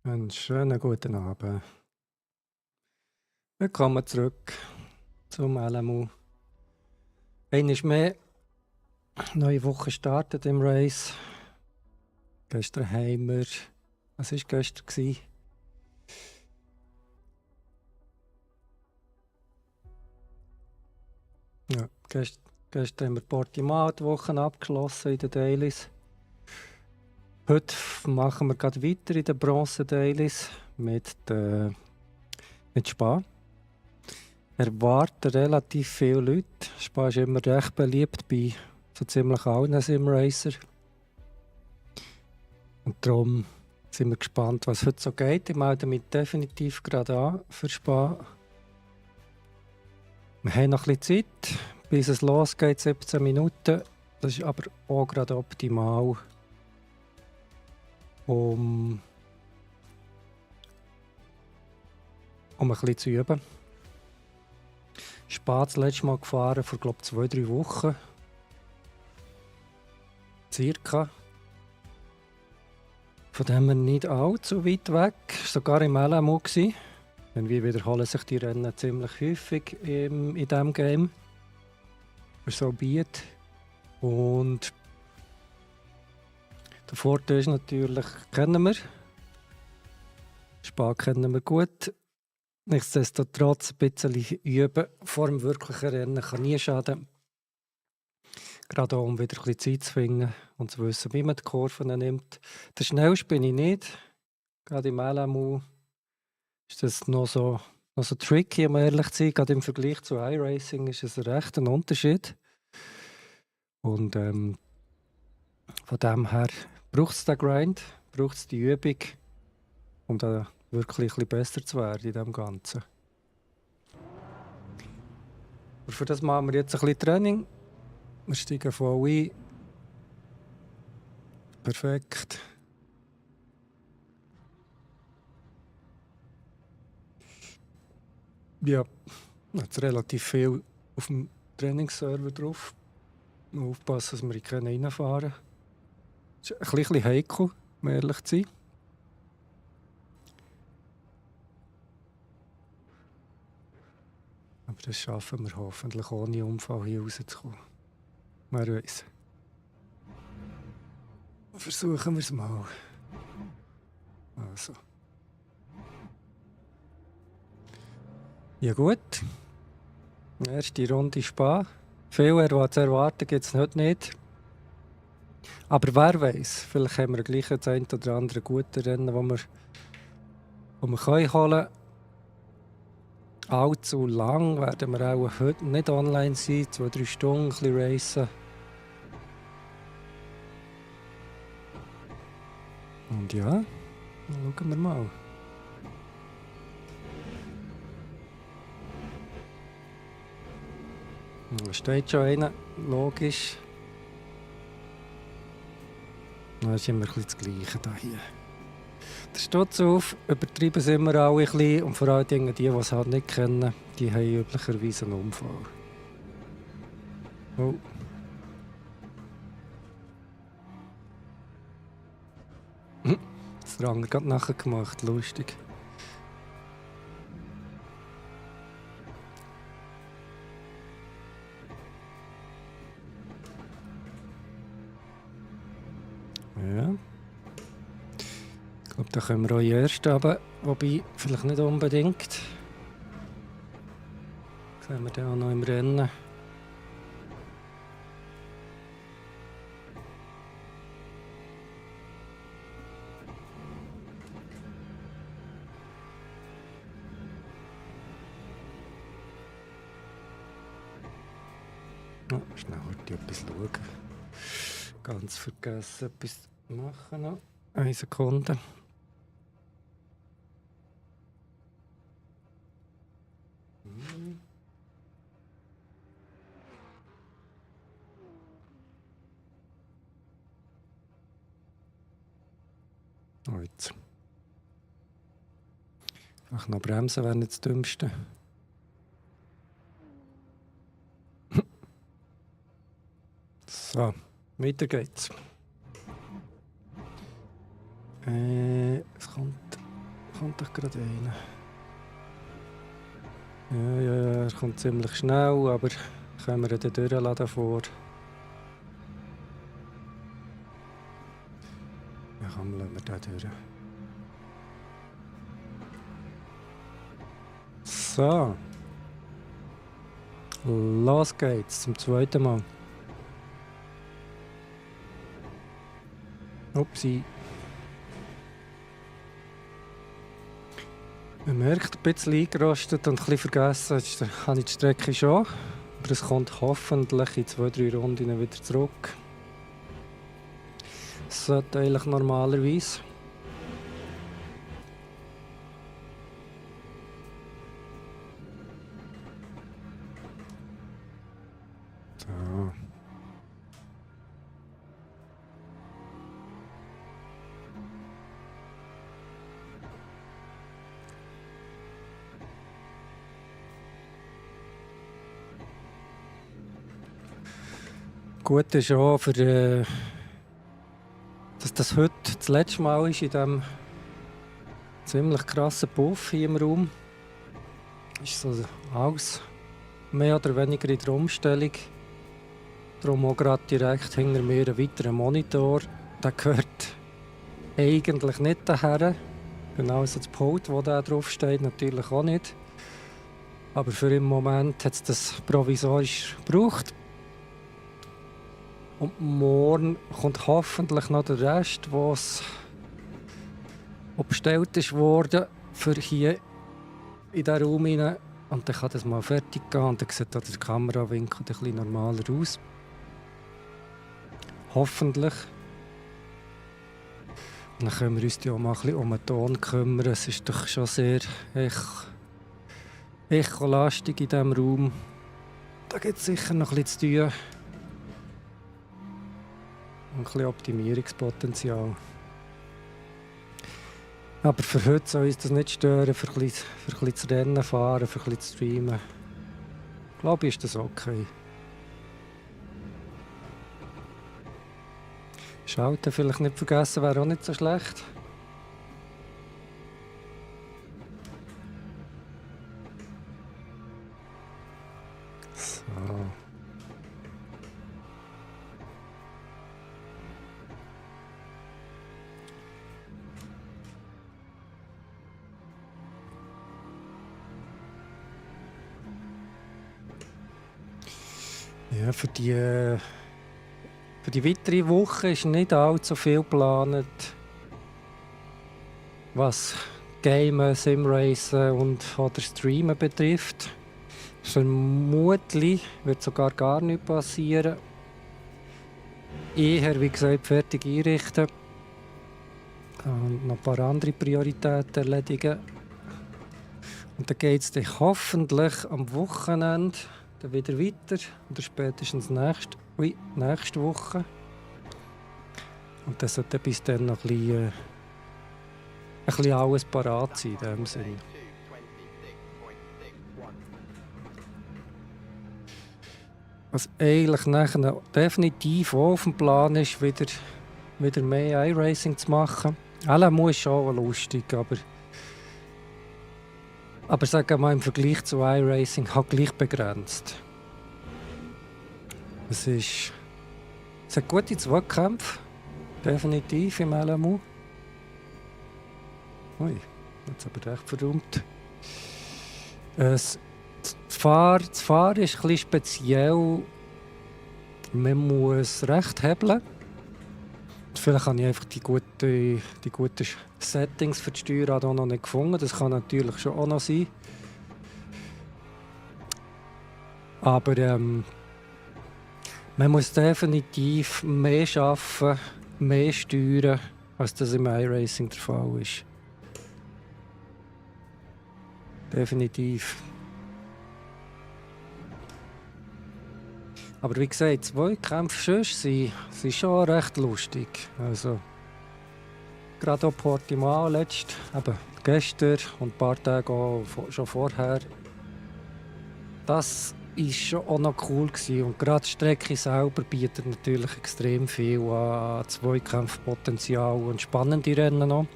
Einen schönen guten Abend. Willkommen zurück zum LMU. Einmal mehr, neue Woche gestartet im Race. Gestern haben wir. Was war gestern? Ja, gestern haben wir Portimao die Woche abgeschlossen in den Dailies. Heute machen wir gerade weiter in den Bronze-Dailies mit Spa. Erwarten relativ viele Leute. Spa ist immer recht beliebt bei so ziemlich allen Simracer. Und darum sind wir gespannt, was heute so geht. Ich melde mich definitiv gerade an für Spa. Wir haben noch ein bisschen Zeit, bis es losgeht, 17 Minuten. Das ist aber auch gerade optimal, um ein bisschen zu üben. Spa das letzte Mal gefahren, vor glaube 2-3 Wochen. Circa. Von dem her nicht allzu weit weg. Sogar im LMU gsi. Wir wiederholen sich die Rennen ziemlich häufig in diesem Game. Für so Beat. Und der Vorteil ist natürlich, kennen wir. Spa kennen wir gut. Nichtsdestotrotz ein bisschen üben vor dem wirklichen Rennen kann nie schaden. Gerade auch, um wieder ein bisschen Zeit zu finden und zu wissen, wie man die Kurven nimmt. Der schnellste bin ich nicht. Gerade im LMU ist das noch so tricky, um ehrlich zu sein. Gerade im Vergleich zu iRacing ist es recht ein Unterschied. Und von dem her braucht es den Grind, braucht es die Übung, um da wirklich ein bisschen besser zu werden in dem Ganzen. Aber für das machen wir jetzt ein bisschen Training. Wir steigen voll ein. Perfekt. Ja, jetzt relativ viel auf dem Trainingsserver drauf. Aufpassen, dass wir in keinen reinfahren. Das ist ein bisschen heikel, um ehrlich zu sein. Aber das schaffen wir hoffentlich, ohne Unfall hier rauszukommen. Wer weiß. Versuchen wir es mal. Also. Ja gut. Erste Runde Spa. Viel zu erwarten gibt es heute nicht. Aber wer weiß, vielleicht haben wir gleich das ein oder andere gute Rennen, wo wir holen können. Allzu lang werden wir auch heute nicht online sein, 2-3 Stunden ein bisschen racen. Und ja, dann schauen wir mal. Da steht schon einer, logisch. Dann ist immer ein bisschen das Gleiche hier. Der Stutz auf, übertreiben sind wir alle ein bisschen. Und vor allem die es halt nicht kennen, die haben üblicherweise einen Unfall. Oh. Das hat der andere gerade nachher gemacht, lustig. Ja. Ich glaube, da können wir auch erst runter, wobei vielleicht nicht unbedingt. Sehen wir den auch noch im Rennen. Oh, schnell heute etwas schauen. Ganz vergessen, etwas zu machen noch. 1 Sekunde. Oh, jetzt. Einfach noch bremsen wäre nicht das Dümmste. So, weiter geht's. Es kommt kommt doch gerade einer. Ja, er kommt ziemlich schnell, aber können wir ihn dann durchlassen davor? Ja, komm, lassen wir den durch. So. Los geht's zum zweiten Mal. Upsi. Man merkt, ein bisschen eingerostet und ein bisschen vergessen, jetzt habe ich die Strecke schon. Aber es kommt hoffentlich in 2-3 Runden wieder zurück. Das sollte eigentlich normalerweise. So. Gut ist auch, dass das heute das letzte Mal ist in diesem ziemlich krassen Puff hier im Raum. Ist so alles mehr oder weniger in der Umstellung. Darum auch gerade direkt hinter mir ein weiterer Monitor. Der gehört eigentlich nicht daher. Genauso das Pult, wo da drauf steht, natürlich auch nicht. Aber für den Moment hat es das provisorisch gebraucht. Und morgen kommt hoffentlich noch der Rest, was bestellt ist worden, für hier in diesen Raum rein. Und dann kann das mal fertig gehen und dann sieht auch der Kamerawinkel ein bisschen normaler aus. Hoffentlich. Und dann können wir uns ja auch mal ein bisschen um den Ton kümmern. Es ist doch schon sehr echolastig in diesem Raum. Da gibt es sicher noch ein bisschen zu tun. Und ein bisschen Optimierungspotenzial. Aber für heute soll uns das nicht stören, für ein bisschen zu Rennen fahren, für ein bisschen zu streamen. Ich glaube, ist das okay. Schalten vielleicht nicht vergessen, wäre auch nicht so schlecht. So. Ja, für die weitere Woche ist nicht allzu viel geplant, was Gamen, Simracen oder Streamen betrifft. Vermutlich wird sogar gar nichts passieren. Eher, wie gesagt, fertig einrichten und noch ein paar andere Prioritäten erledigen. Und dann geht es hoffentlich am Wochenende dann wieder weiter oder spätestens nächste Woche. Und das sollte bis dann noch ein bisschen alles parat sein in dem Sinne. Was eigentlich nachher definitiv auch auf dem Plan ist, wieder mehr iRacing zu machen. LMU ist schon lustig, aber sagen wir mal, im Vergleich zu iRacing halt gleich begrenzt. Es hat gute Zweikampfe, definitiv im LMU. Ui, jetzt aber recht verräumt. Das Fahren ist ein bisschen speziell. Man muss recht hebeln. Vielleicht habe ich einfach die guten Settings für die Steuerrad auch noch nicht gefunden. Das kann natürlich schon auch noch sein. Aber man muss definitiv mehr arbeiten, mehr steuern, als das im iRacing der Fall ist. Definitiv. Aber wie gesagt, Zweikämpfe sind schon recht lustig. Also, gerade auch Portimao gestern und ein paar Tage auch schon vorher. Das war schon auch noch cool gewesen. Und gerade die Strecke selber bietet natürlich extrem viel an Zweikampfpotenzial und spannende Rennen noch.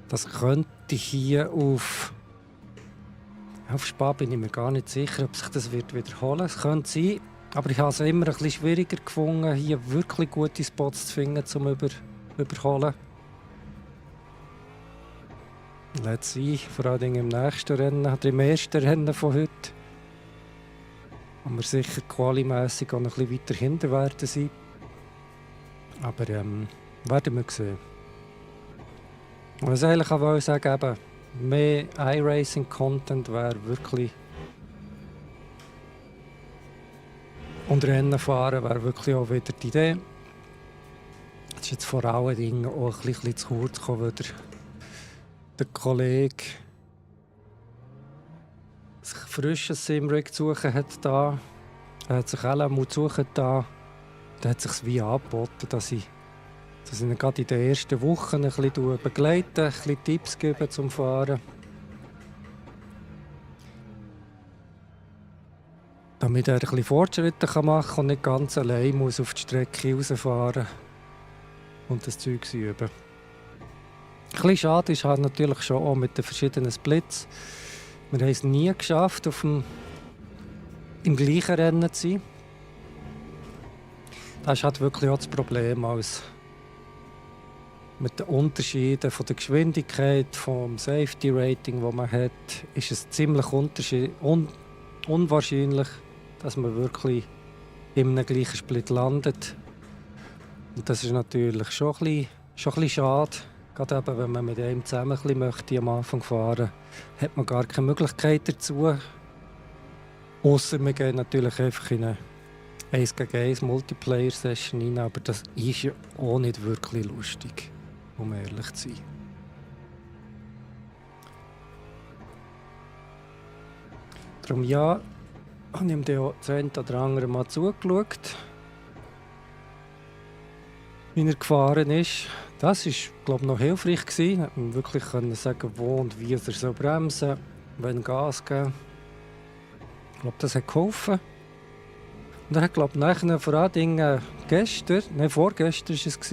Das könnte hier auf Spa bin ich mir gar nicht sicher, ob sich das wird wiederholen. Es könnte sein, aber ich habe es immer ein bisschen schwieriger gefunden, hier wirklich gute Spots zu finden, zum überholen. Let's see, vor allem im nächsten Rennen, oder im ersten Rennen von heute, wo wir sicher qualimässig auch noch ein bisschen weiter hinten werden sein. Aber werden wir sehen. Was ich eigentlich auch sagen wollte, eben, mehr iRacing-Content wäre wirklich. Und Rennen fahren wäre wirklich auch wieder die Idee. Das ist jetzt vor allen Dingen auch ein bisschen zu kurz gekommen, weil der Kollege sich frisches Simrig zu suchen hat da. Er hat sich LMU zu suchen da. Da hat es sich wie angeboten, dass ich ihn gerade in den ersten Wochen ein bisschen begleite, ein bisschen Tipps gebe zum Fahren. Damit er ein bisschen Fortschritte machen kann und nicht ganz allein muss auf die Strecke rausfahren und das Zeug üben. Ein bisschen schade ist halt natürlich schon auch mit den verschiedenen Splits. Wir haben es nie geschafft, im gleichen Rennen zu sein. Das ist halt wirklich auch das Problem mit den Unterschieden von der Geschwindigkeit, vom Safety Rating, das man hat, ist es ziemlich unwahrscheinlich, dass man wirklich in einem gleichen Split landet. Und das ist natürlich schon ein bisschen schade. Gerade eben, wenn man mit einem zusammen ein bisschen möchte am Anfang fahren, hat man gar keine Möglichkeit dazu. Ausser wir gehen natürlich einfach in eine 1 gegen 1 Multiplayer-Session rein, aber das ist ja auch nicht wirklich lustig, um ehrlich zu sein. Darum ja, habe ich ihm dann auch das eine oder andere Mal zugeschaut, wie er gefahren ist. Das war, glaube ich, noch hilfreich gewesen. Hat man wirklich sagen, wo und wie er so bremsen soll, wenn Gas geben. Ich glaube, das hat geholfen. Und er hat, glaube ich, nachher vor allen Dingen vorgestern war es,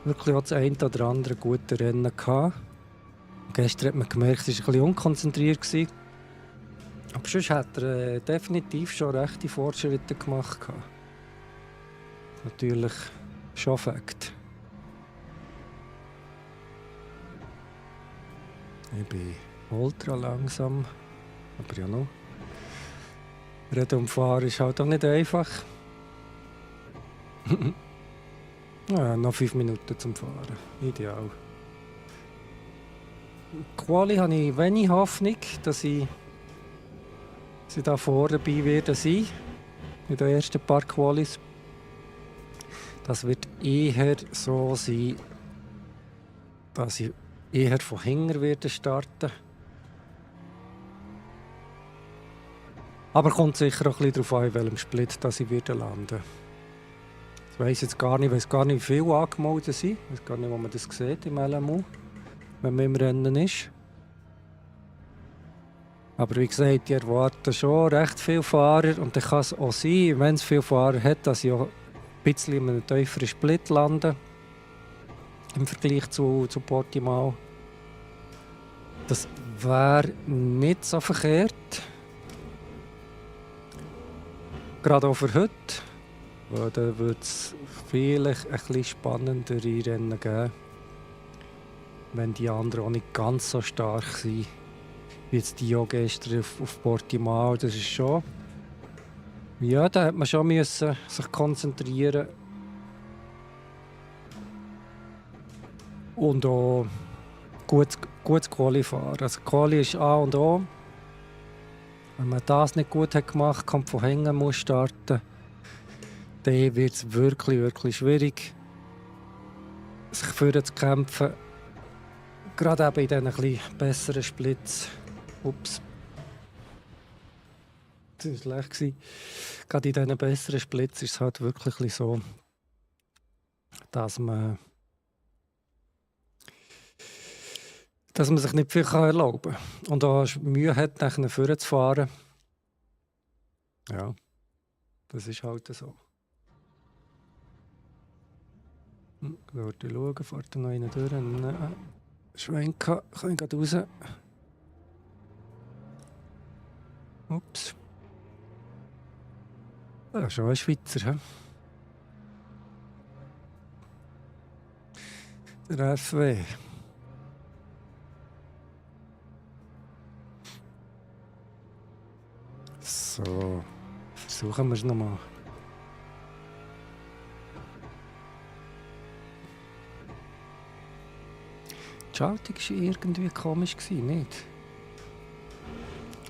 wirklich auch das eine oder andere gute Rennen gehabt. Gestern hat man gemerkt, er war ein bisschen unkonzentriert. Aber sonst hat er definitiv schon rechte Fortschritte gemacht. Natürlich schon Fakt. Ich bin ultra langsam, aber ja noch. Reden und Fahren ist halt auch nicht einfach. Ja, noch 5 Minuten zum Fahren. Ideal. Quali habe ich wenig Hoffnung, dass ich da vorne dabei werde sein. In den ersten paar Qualis. Das wird eher so sein, dass ich eher von hinten werde starten. Aber kommt sicher auch ein bisschen darauf an, in welchem Split dass ich landen werde. Ich weiss jetzt gar nicht, wie viele angemeldet sind. Ich weiß gar nicht, wo man das sieht im LMU, wenn man im Rennen ist. Aber wie gesagt, ich erwarte schon recht viele Fahrer. Und dann kann es auch sein, wenn es viele Fahrer hat, dass ich auch ein bisschen in einem tieferen Split lande. Im Vergleich zu Portimao. Das wäre nicht so verkehrt. Gerade auch für heute. Weil dann würde es vielleicht ein bisschen spannendere Rennen geben. Wenn die anderen auch nicht ganz so stark sind. Wie jetzt die auch gestern auf Portimao. Das ist schon. Ja, da hat man schon müssen sich konzentrieren. Und auch gutes Quali fahren. Also Quali ist A und O. Wenn man das nicht gut hat gemacht, kommt von hinten muss starten, dann wird es wirklich, wirklich schwierig, sich vorzukämpfen. Gerade eben in diesen etwas besseren Splits. Ups. Das war schlecht. Gerade in diesen besseren Splits ist es halt wirklich so, dass man sich nicht viel erlauben kann. Und auch Mühe hat, nachher vorzufahren. Ja, das ist halt so. Schauen, fährt noch einer durch? Nein. Schwenken, kann ich gerade raus. Ups. Ja, schon ein Schweizer, hä? Der FW. So, versuchen wir es nochmal. Die Schaltung war irgendwie komisch, nicht?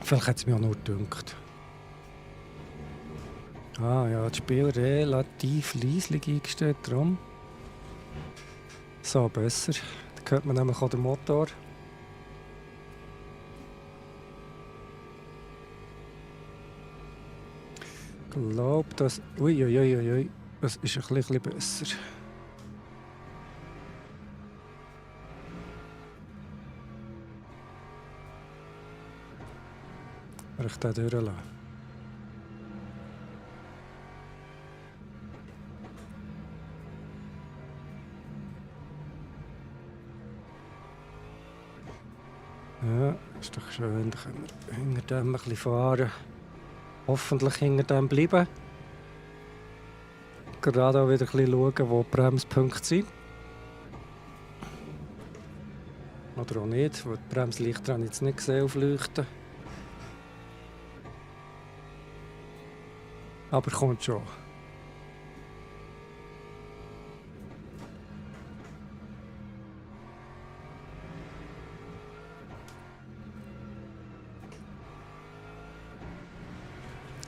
Vielleicht hat es mir auch nur gedacht. Ah ja, das Spiel relativ leislich eingestellt, darum. So, besser. Da hört man nämlich auch den Motor. Ich glaube, das... Uiuiuiui, das ist ein bisschen besser. Wenn ich den durchlasse. Ja, ist doch schön. Da können wir hinter dem ein bisschen fahren. Hoffentlich hinter dem bleiben. Gerade auch wieder ein bisschen schauen, wo die Bremspunkte sind. Oder auch nicht, weil die Bremslichter habe ich jetzt nicht gesehen aufleuchten. Aber kommt schon.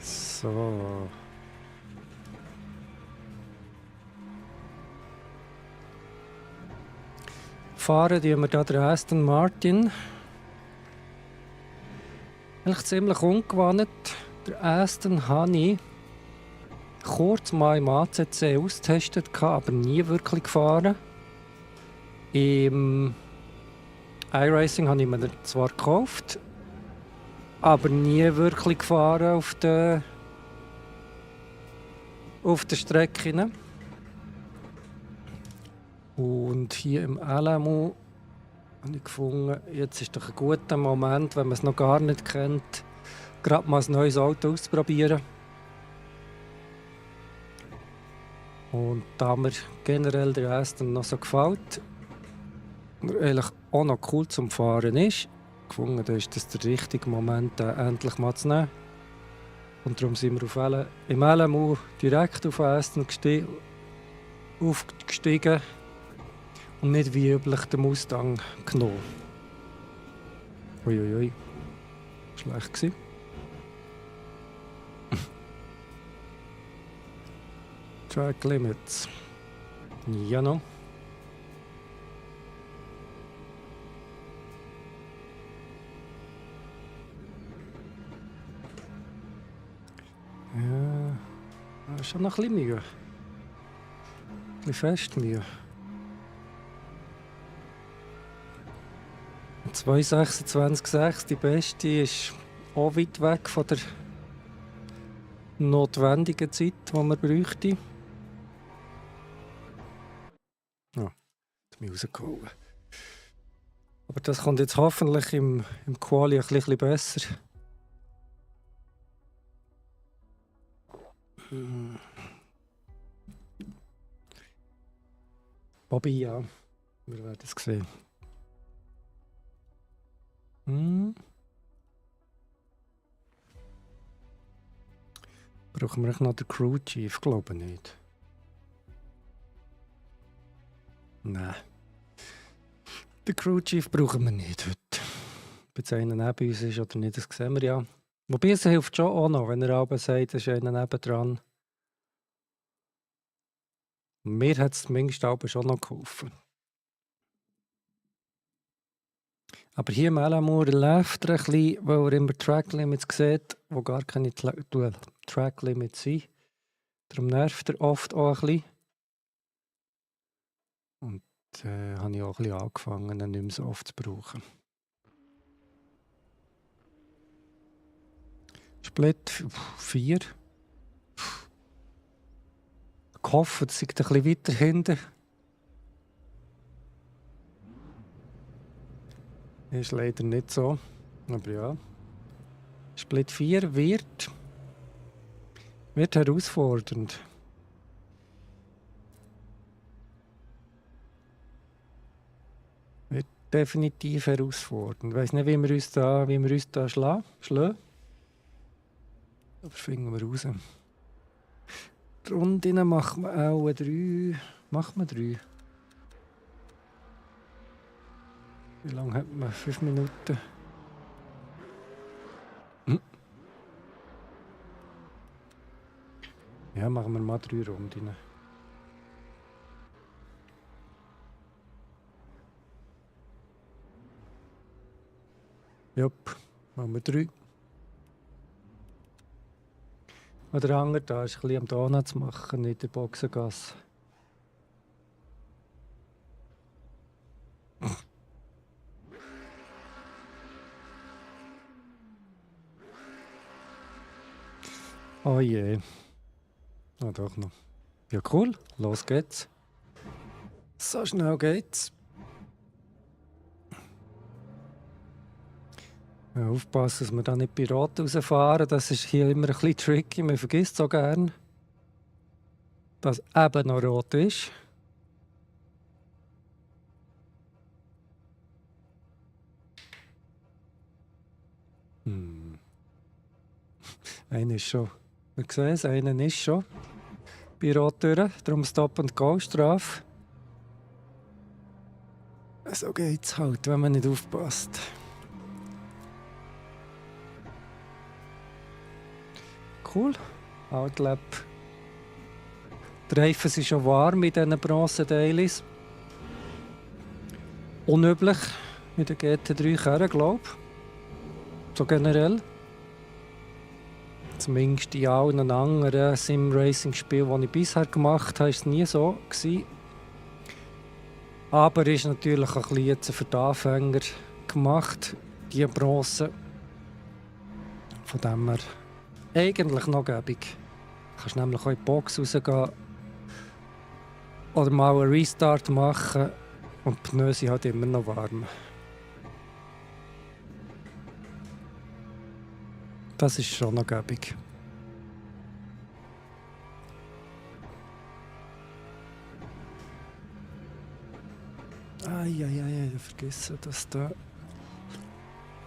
So. Fahren tun wir hier den Aston Martin. Eigentlich ziemlich ungewohnt. Der Aston habe ich kurz mal im ACC austestet, aber nie wirklich gefahren. Im iRacing habe ich mir zwar gekauft, aber nie wirklich gefahren auf der Strecke. Und hier im LMU habe ich gefunden, jetzt ist doch ein guter Moment, wenn man es noch gar nicht kennt, gerade mal ein neues Auto auszuprobieren. Und da mir generell der Aston noch so gefällt und er eigentlich auch noch cool zum Fahren ist, gefunden, da ist das der richtige Moment, den endlich mal zu nehmen. Und darum sind wir im LMU direkt auf Aston aufgestiegen und nicht wie üblich den Mustang genommen. Uiuiui, schlecht gewesen. Track Limits. Ja noch. Ja, das ist schon noch ein bisschen Mühe. Ein bisschen fest Mühe. 2,26,6, die beste, ist auch weit weg von der notwendigen Zeit, die man bräuchte. Ja, jetzt bin ich rausgehauen. Aber das kommt jetzt hoffentlich im Quali ein bisschen besser. Bobby, ja. Wir werden es sehen. Brauchen wir noch den Crew Chief? Glaube nicht. Nein. Den Crew Chief brauchen wir nicht heute. Ob jetzt einer neben uns ist oder nicht, das sehen wir ja. Wobei es hilft schon auch noch, wenn er aber sagt, es ist einer nebendran. Mir hat es zumindest aber schon noch geholfen. Aber hier im LMU läuft er ein bisschen, weil er immer Track-Limits sieht, wo gar keine Track-Limits sind. Darum nervt er oft auch ein bisschen. Und habe ich auch ein bisschen angefangen, ihn nicht mehr so oft zu brauchen. Split 4. Gehofft, es sei ein bisschen weiter hinten. Ist leider nicht so. Aber ja. Split 4 wird herausfordernd. Wird definitiv herausfordernd. Ich weiss nicht, wie wir uns da schlagen. Aber finden wir raus. Die Runden machen wir auch 3. Machen wir 3. Wie lange hat man? 5 Minuten. Ja, machen wir mal 3 Runden. Jupp, machen wir 3. Und der andere da ist ein bisschen am Donuts machen in der Boxengasse. Oh je. Ah, doch noch. Ja, cool. Los geht's. So schnell geht's. Ja, aufpassen, dass wir da nicht Piraten rausfahren. Das ist hier immer ein bisschen tricky. Man vergisst so gern, dass eben noch rot ist. Einer ist schon. Wir sehen es, einer ist schon. Bei Rot durch, darum Stop-and-Go-Strafe. So geht's halt, wenn man nicht aufpasst. Cool. Outlap. Die Reifen sind schon warm in diesen Bronze-Dailies. Unüblich mit der GT3-Karre, glaube ich. So generell. Zumindest in allen anderen Sim-Racing-Spielen, die ich bisher gemacht habe, war es nie so gewesen. Aber ist natürlich ein bisschen jetzt für die Anfänger gemacht, die Bronze. Von dem her eigentlich noch gäbig. Du kannst nämlich auch in die Box rausgehen oder mal einen Restart machen und die Pneu sind halt immer noch warm. Das ist schon noch gäbig. Eieiei, vergessen das da.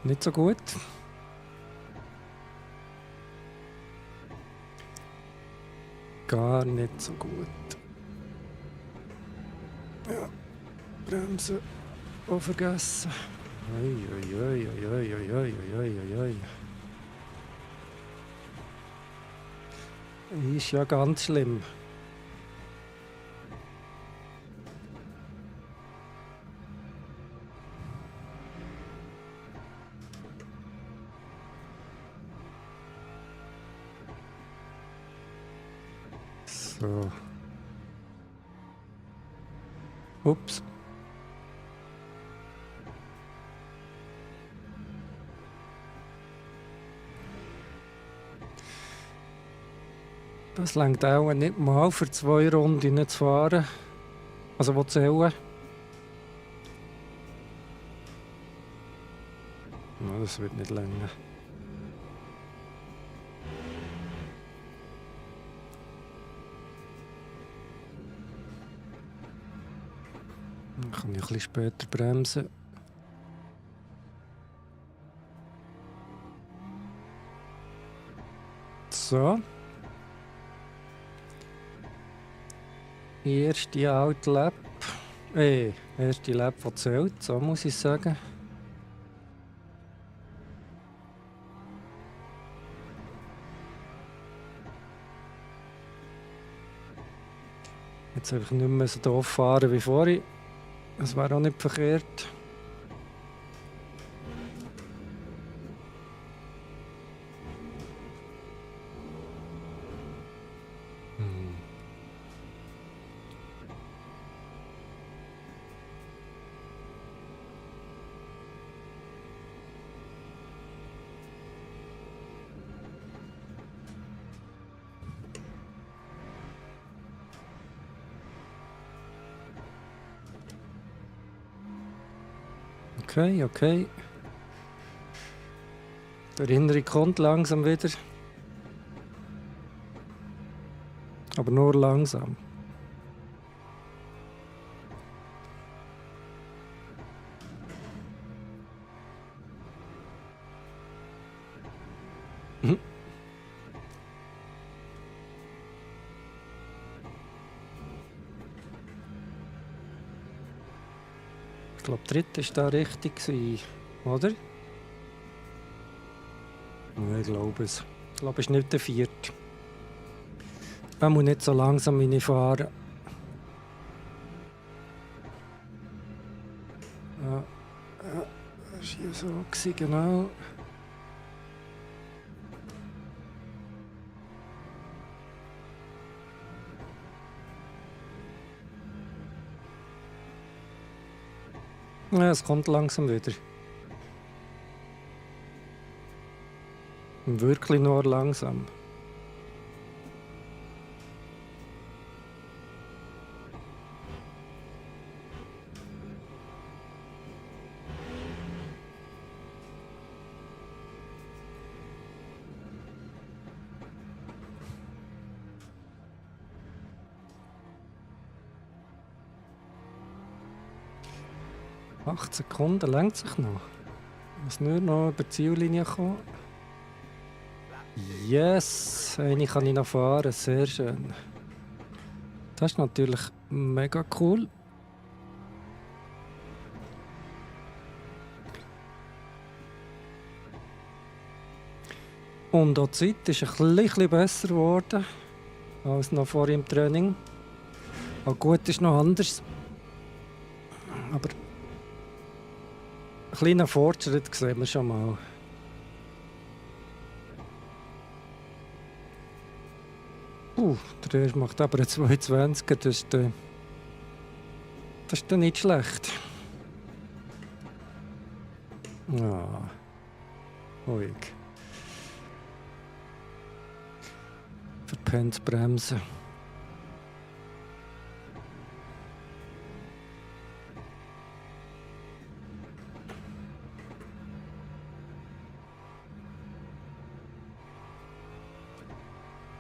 Nicht so gut. Gar nicht so gut. Ja, Bremsen auch vergessen. Eieiei. Ist ja ganz schlimm. So. Ups. Das reicht auch nicht mal für 2 Runden zu fahren. Also wo zählen. No, das wird nicht länger. Dann kann ich ein bisschen später bremsen. So. Erste Outlap. Erste Lap, die zählt, so muss ich sagen. Jetzt einfach nicht mehr so doof fahren wie vorhin. Das wäre auch nicht verkehrt. Okay, okay. Die Erinnerung kommt langsam wieder. Aber nur langsam. Mhm. Ich glaube, der dritte war da richtig, gewesen, oder? Ja, ich glaube es. Ich glaube, es ist nicht der vierte. Man muss nicht so langsam wie ich fahre. Ja, ja, das war hier so, gewesen, genau. Ja, es kommt langsam wieder. Wirklich nur langsam. Acht Sekunden längt sich noch. Ich muss nur noch über die Ziellinie kommen. Yes! Eine kann ich noch fahren, sehr schön. Das ist natürlich mega cool. Und auch die Zeit ist ein bisschen besser geworden als noch vor im Training. Auch gut ist noch anders. Aber ein kleiner Fortschritt sehen wir schon mal. Der erste macht aber einen 22er, das ist dann nicht schlecht. Ja, ruhig. Verpennt bremsen.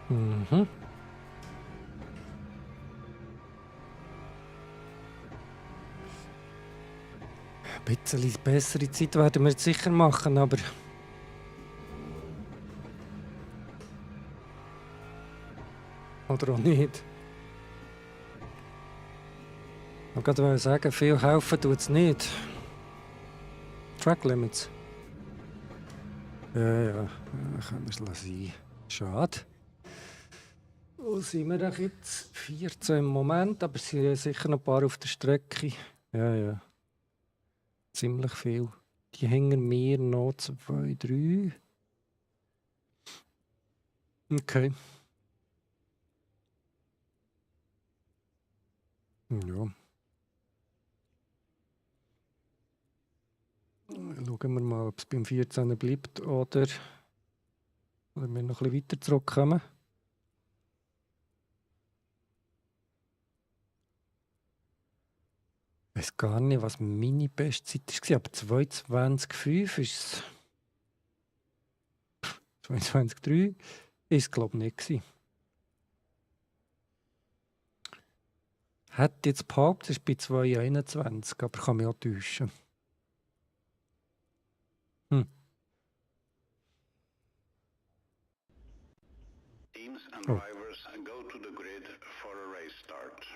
Mhm. Ein bisschen bessere Zeit werden wir jetzt sicher machen, aber oder auch nicht. Ich wollte gerade sagen, viel helfen tut es nicht. Track Limits. Ja, können wir es lassen. Schade. Wo sind wir denn jetzt? 14 im Moment, aber es sind sicher noch ein paar auf der Strecke. Ja. Ziemlich viel. Die hängen mir noch 2, 3. Okay. Ja. Schauen wir mal, ob es beim 14 bleibt oder wir noch ein bisschen weiter zurückkommen. Ich weiß gar nicht, was meine Bestzeit war, aber 22,5 ist es. 22,3 ist es, glaube ich, nicht gewesen. Hätte jetzt behauptet, es ist bei 2,21, aber kann mich auch täuschen. Teams and Oh. drivers go to the grid for a race start.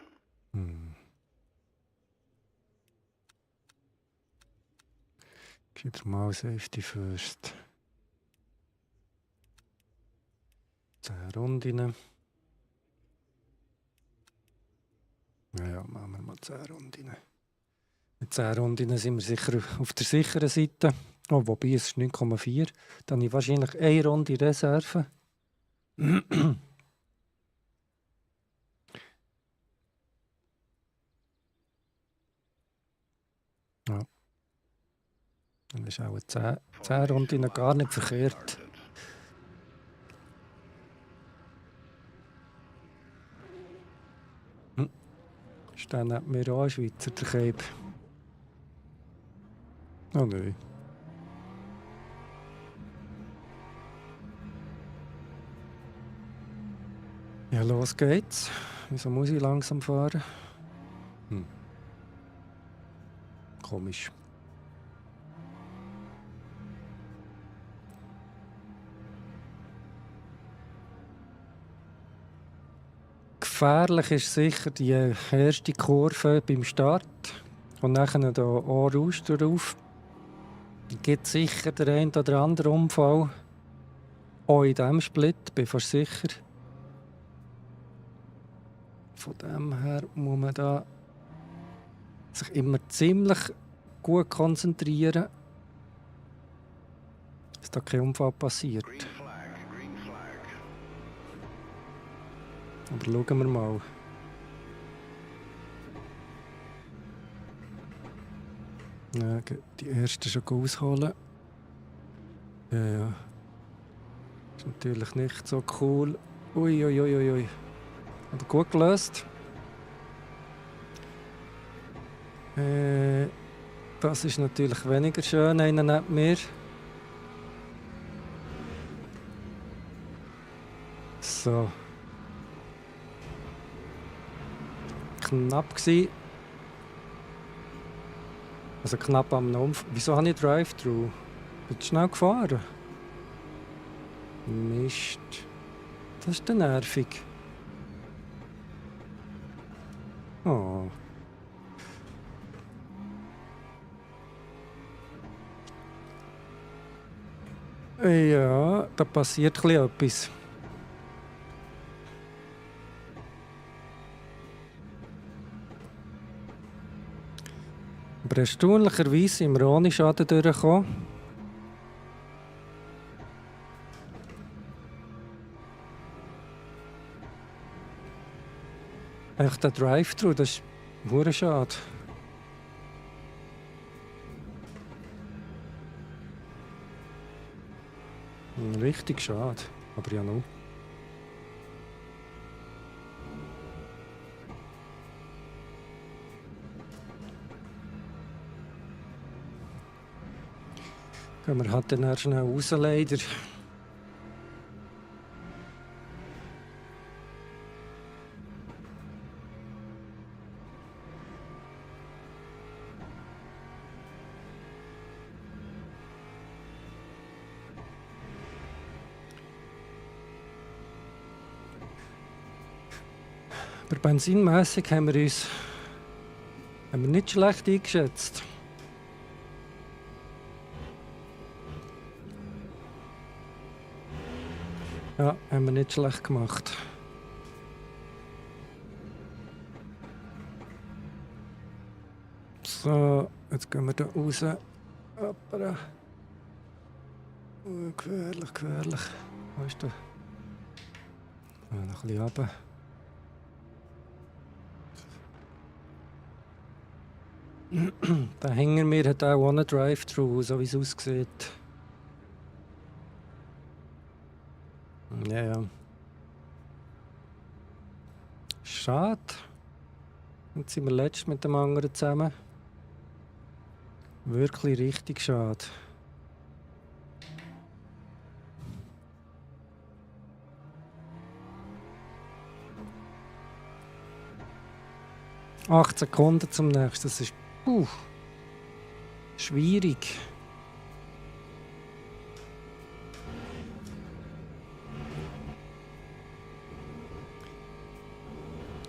Wieder mal Safety First. 10 Runden. Ja, machen wir mal 10 Runden. Mit 10 Runden sind wir sicher auf der sicheren Seite. Oh, wobei es ist 9,4. Dann habe ich wahrscheinlich eine Runde Reserve. Ja. Dann ist auch 10 Runden gar nicht verkehrt. Ist dann neben mir auch ein Schweizer, der Cape. Oh nein. Ja, los geht's. Wieso muss ich langsam fahren? Komisch. Gefährlich ist sicher die erste Kurve beim Start und nachher da Aarhus drauf. Gibt sicher den einen oder anderen Unfall. Auch in diesem Split, bin fast sicher. Von dem her muss man da sich immer ziemlich gut konzentrieren, dass da kein Unfall passiert. Green flag, green flag. Aber schauen wir mal. Ja, die erste schon ausholen. Ja. Ist natürlich nicht so cool. Ui, ui, ui, ui, ui. Hat gut gelöst. Das ist natürlich weniger schön, einer neben mir. So. Knapp gsi. Also knapp am Unfall. Wieso habe ich Drive-Thru? Bin ich schnell gefahren? Mist. Das ist dann nervig. Oh. Ja, da passiert etwas. Aber erstaunlicherweise sind wir ohne Schaden durchgekommen. Echt der Drive-Thru, das ist verdammt schade. Richtig schade, aber ja noch. Gehen wir halt dann schnell raus, leider. Aber benzinmässig haben wir nicht schlecht eingeschätzt. Ja, haben wir nicht schlecht gemacht. So, jetzt gehen wir da raus. Hoppala. Gefährlich, gefährlich. Wo ist der? Noch ein bisschen runter. Da hinter mir hat auch einen Drive-Thru, so wie es aussieht. Ja, ja. Schade. Jetzt sind wir letztes mit dem anderen zusammen. Wirklich richtig schade. Acht Sekunden zum nächsten. Das ist schwierig.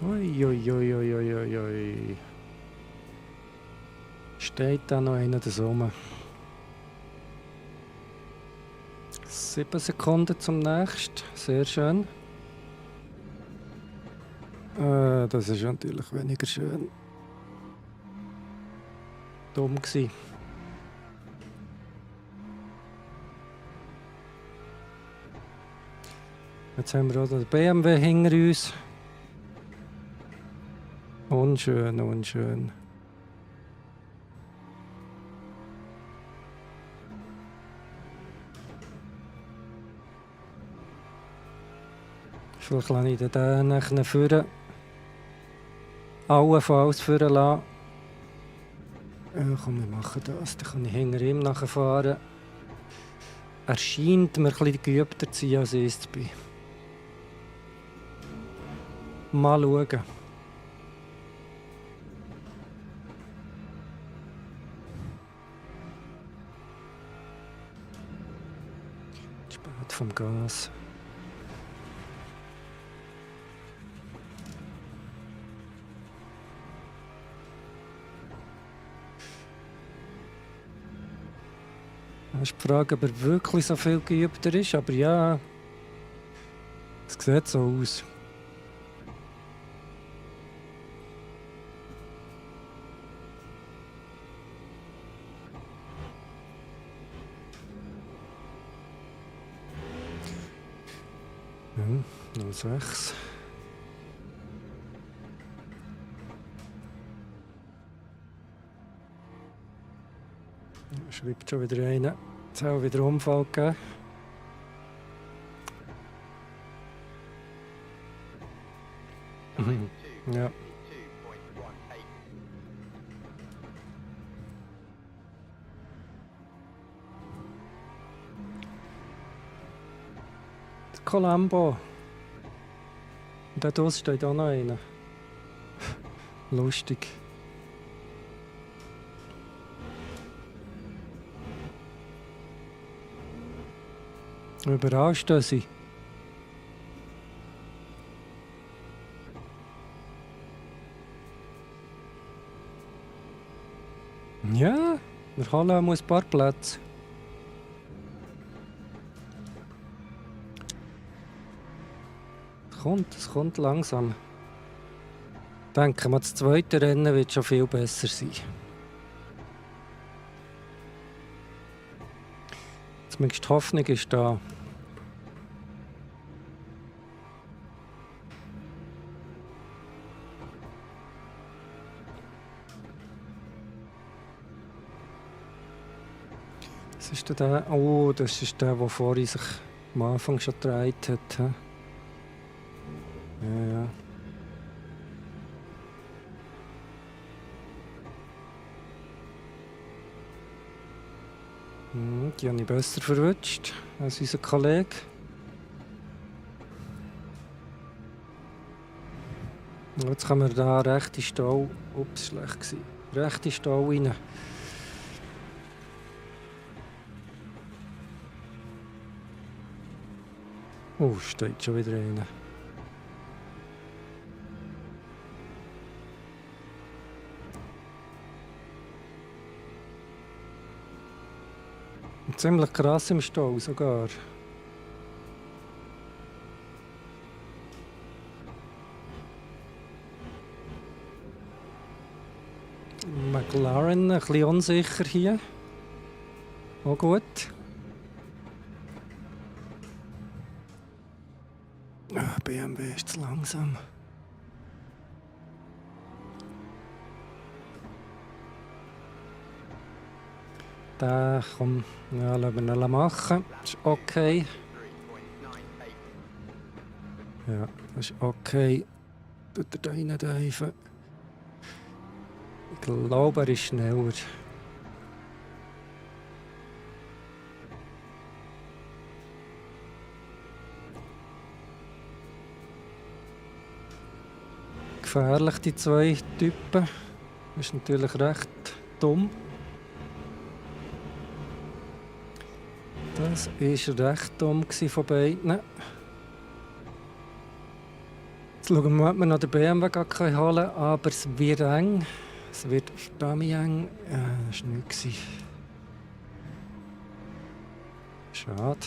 Ui, ui, ui, ui, ui, ui, ui. Steht da noch einer da rum? 7 Sekunden zum nächsten. Sehr schön. Das ist natürlich weniger schön. Dumm gsi. Jetzt haben wir auch den BMW hinter uns. Unschön, unschön. Vielleicht lasse ich den nachher führen. Allenfalls führen lassen. Komm, wir machen das. Dann kann ich hinter ihm nachfahren. Er scheint mir ein bisschen geübter zu sein, als ich es bin. Mal schauen. Spät vom Gas. Es ist die Frage, ob er wirklich so viel geübter ist, aber ja, es sieht so aus. Ja, 06. Schreibt schon wieder einer. Es hat auch wieder einen Unfall gegeben. Ja. Das Colombo. Und da draussen steht auch noch einer. Lustig. Überall stehen sie. Ja, wir holen auch ein paar Plätze. Es kommt langsam. Ich denke mal, das zweite Rennen wird schon viel besser sein. Zumindest die Hoffnung ist da. Was ist denn der? Oh, das ist der vorhin sich am Anfang schon gedreht hat. He? Ja. Die habe ich besser verwünscht als unser Kollege. Jetzt kommen wir da recht in Stau. Ups, schlecht gewesen. Recht in Stau rein. Oh, steht schon wieder einer. Ziemlich krass im Stau sogar. McLaren ein bisschen unsicher hier. Auch gut. BMW ist zu langsam. Da komm, ja, lassen wir ihn machen. Das ist okay. Ja, das ist okay. Tut er da rein. Ich glaube, er ist schneller. Gefährlich, die zwei Typen. Das ist natürlich recht dumm. Das war recht dumm von beiden. Jetzt schauen wir mal, ob wir noch den BMW holen können, aber es wird eng. Es wird verdammt eng. Ja, das war nichts. Schade.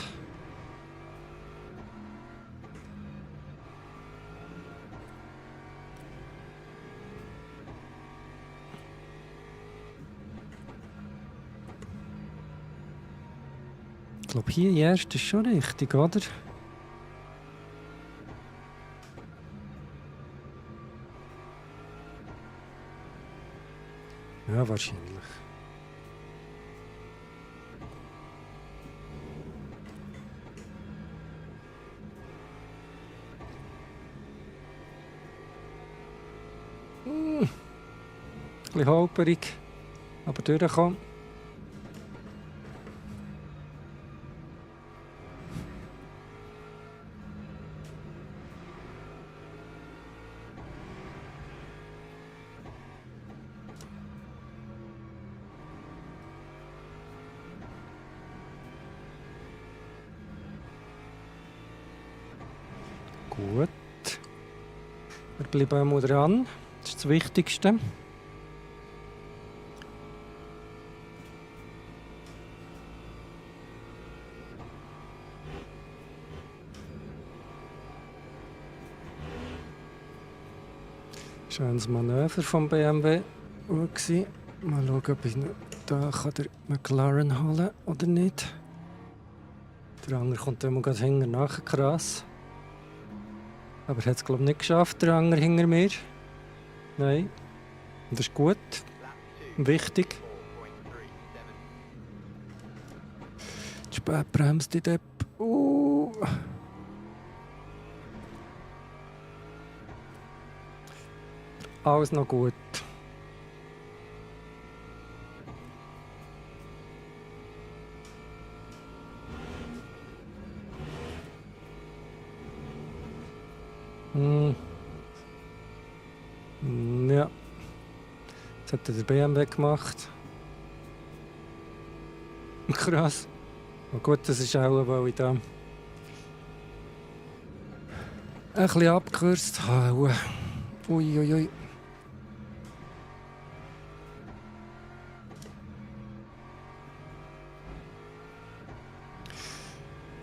Ich glaube, hier erst ist schon richtig, oder? Ja, wahrscheinlich. Ein bisschen holperig. Aber durchkommen. Gut. Wir bleiben mal dran. Das ist das Wichtigste. Schönes Manöver vom BMW. Mal schauen, ob ich da den McLaren holen kann oder nicht. Der andere kommt immer gerade hinter nach. Krass. Aber er hat es, glaube ich, nicht geschafft, der andere hinter mir. Nein. Und das ist gut. Wichtig. Die spät bremst die Depp. Alles noch gut. Ja. Jetzt hat der BMW gemacht. Krass. Und gut, das ist auch, weil ich da ein bisschen abgekürzt habe. Uiuiui.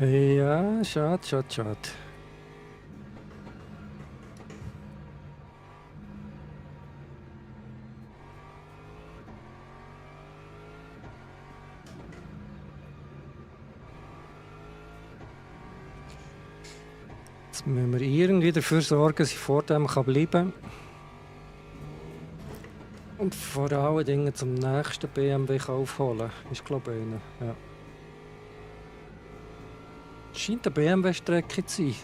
Ja, schade. Jetzt müssen wir irgendwie dafür sorgen, dass ich vor dem bleiben kann. Und vor allen Dingen zum nächsten BMW aufholen. Ist, glaube ich, einer. Ja. Scheint eine BMW-Strecke zu sein.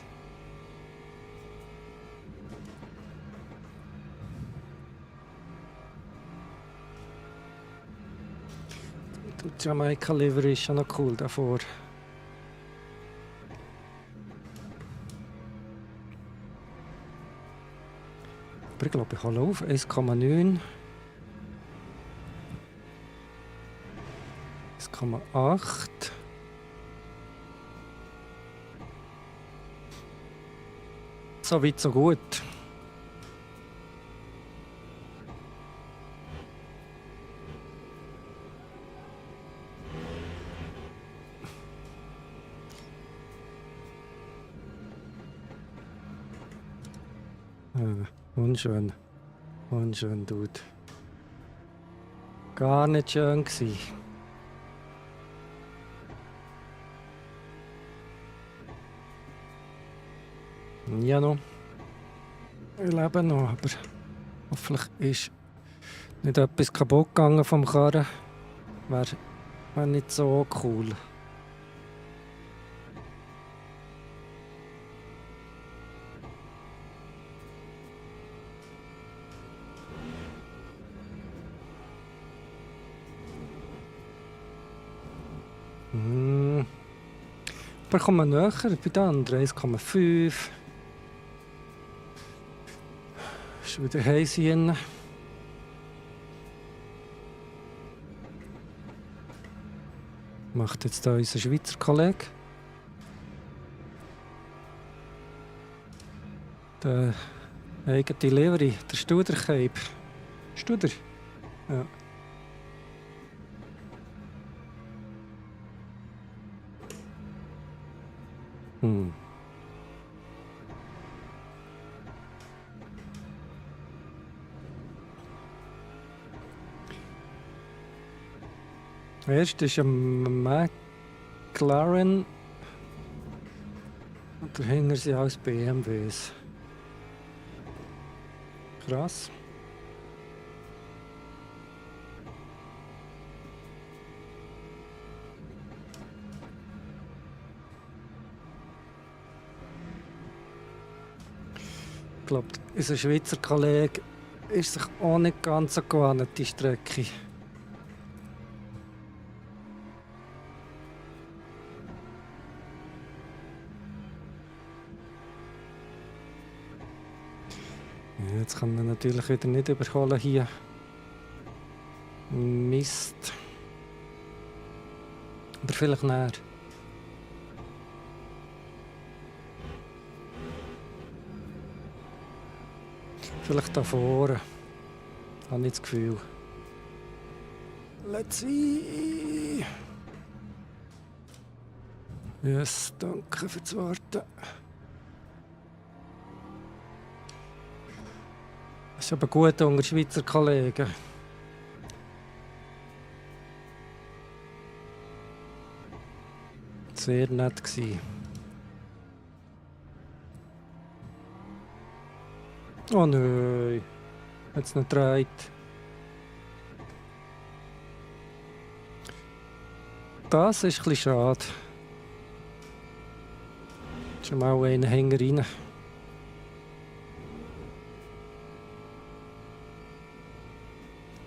Die Jamaica Livery ist schon noch cool davor. Aber ich glaube, ich hole auf 1,9. 1,8. So weit, so gut. Unschön. Unschön, Dude. Gar nicht schön gsi. Ja noch. Ich lebe noch, aber hoffentlich ist nicht etwas kaputt gegangen vom Karren. Wäre nicht so cool. Aber kommen wir näher bei den anderen 1,5. Ist wieder heiß hier. Macht jetzt da unser Schweizer Kollege. Der eigene Delivery, der Studer-Cape. Studer? Ja. Erst ist ein McLaren und dahinter sind alles BMWs. Krass. Ich glaube, unser Schweizer Kollege ist sich auch nicht ganz so gewohnt, die Strecke. Ja, jetzt kann er natürlich wieder nicht überholen hier. Mist. Aber vielleicht näher. Vielleicht da vorne. Habe ich das Gefühl. Let's see. Yes, danke fürs Warten. Das ist aber gut unter Schweizer Kollegen. Sehr nett gsi. Oh nein. Jetzt noch dreht. Das ist ein bisschen schade. Schon mal einen Hänger rein.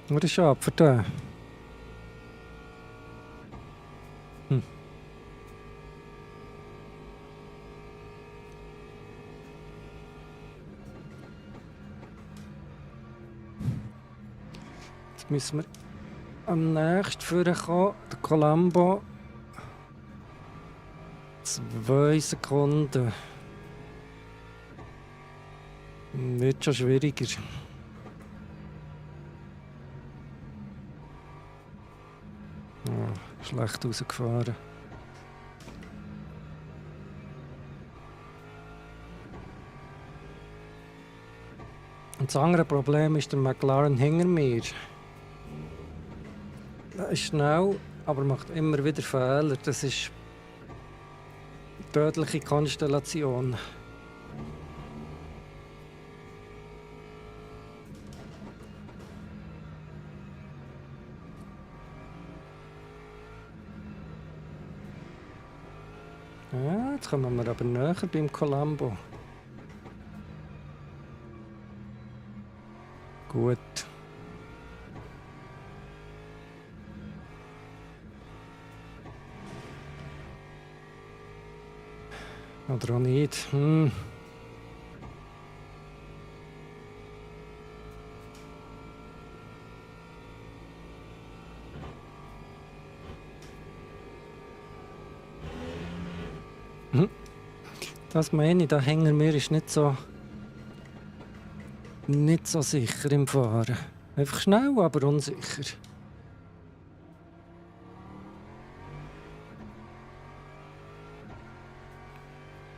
Was ist schade für den? Jetzt müssen wir am nächsten vorkommen. Der Colombo. 2 Sekunden. Wird schon schwieriger. Oh, schlecht rausgefahren. Und das andere Problem ist der McLaren hinter mir. Er ist schnell, aber macht immer wieder Fehler. Das ist eine tödliche Konstellation. Ja, jetzt kommen wir aber näher beim Colombo. Gut. Oder auch nicht. Das meine ich, der Hänger mir ist nicht so sicher im Fahren. Einfach schnell, aber unsicher.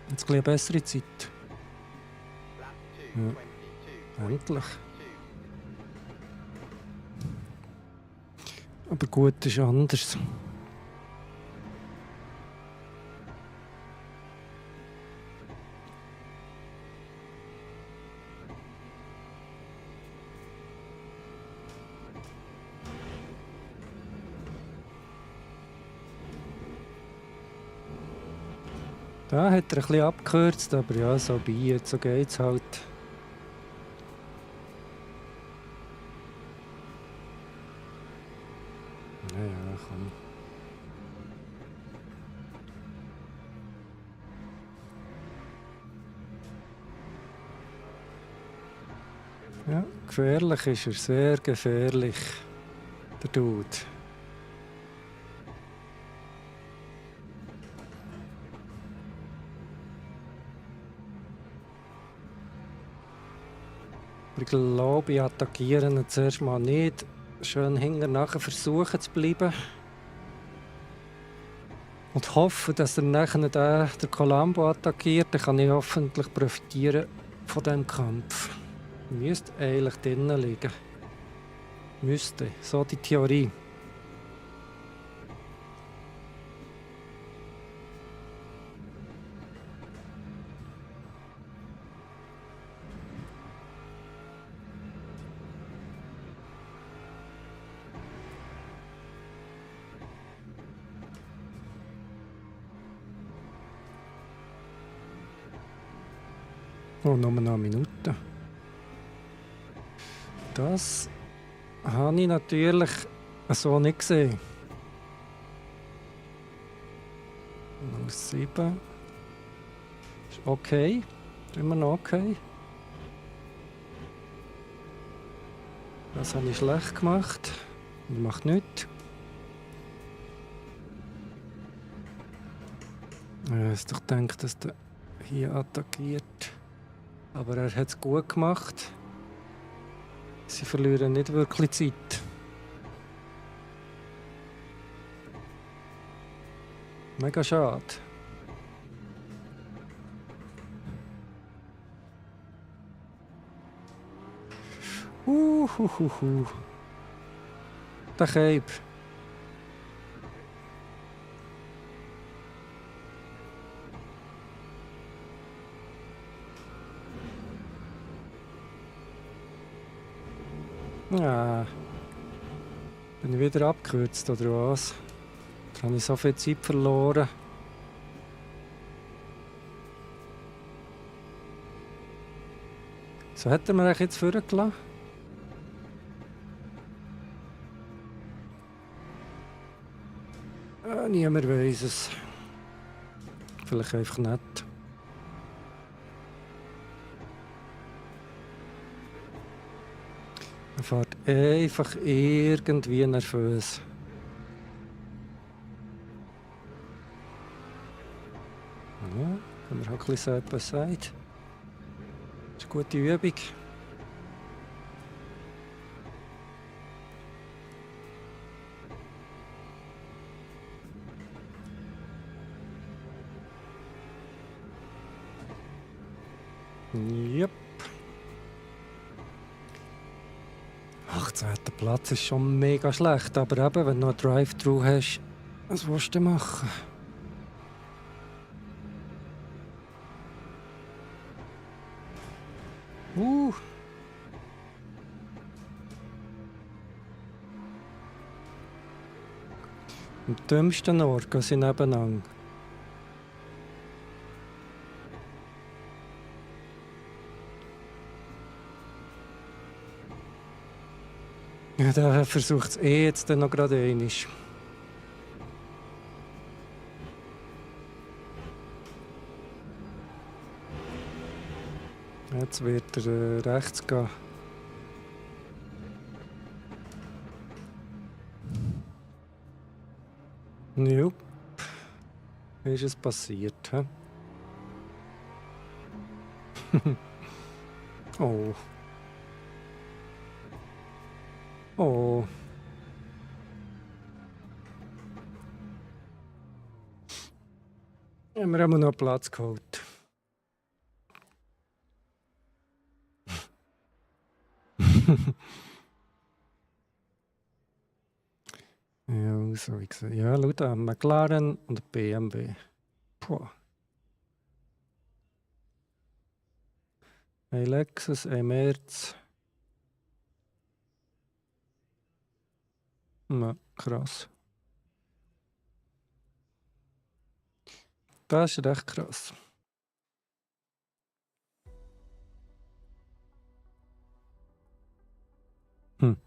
Jetzt eine bessere Zeit. Ja. Endlich. Aber gut ist anders. Da hat er ein bisschen abgekürzt, aber ja, so so geht's halt. Ja, komm. Ja, gefährlich ist er, sehr gefährlich, der Dude. Ich glaube, ich attackiere ihn zuerst mal nicht. Schön hinter nachher versuchen zu bleiben. Und hoffe, dass er nachher der Colombo attackiert. Dann kann ich hoffentlich profitieren von diesem Kampf. Müsste eigentlich drinnen liegen. Müsste. So die Theorie. Oh, nur noch eine Minute. Das habe ich natürlich so nicht gesehen. 07. Ist okay. Ist immer noch okay. Was habe ich schlecht gemacht? Ich mache nichts. Ich hätte doch gedacht, dass der hier attackiert. Aber er hat es gut gemacht. Sie verlieren nicht wirklich Zeit. Mega schade. Huhuhuhu. Der Cape. Ja. Bin ich wieder abgekürzt oder was? Da habe ich so viel Zeit verloren. So hat er mir eigentlich jetzt vorgelassen? Niemand weiss es. Vielleicht einfach nicht. Er fährt einfach irgendwie nervös. Ja, wenn man halt ein bisschen etwas sagt. Das ist eine gute Übung. Yep. 18. Platz ist schon mega schlecht, aber eben, wenn du noch einen Drive-Thru hast, was willst du machen? Am dümmsten Ort gehen sie nebeneinander. Ja, der versucht es jetzt dann noch gerade einmal. Jetzt wird er rechts gehen. Jupp. Wie ist es passiert? He? Oh. Oh. Ja, wir haben noch Platz geholt. Ja, so wie gesagt. Ja, schau da, McLaren und BMW. Puh. Ein Lexus, ein Merz. Ja, krass. Das ist recht krass. Hm.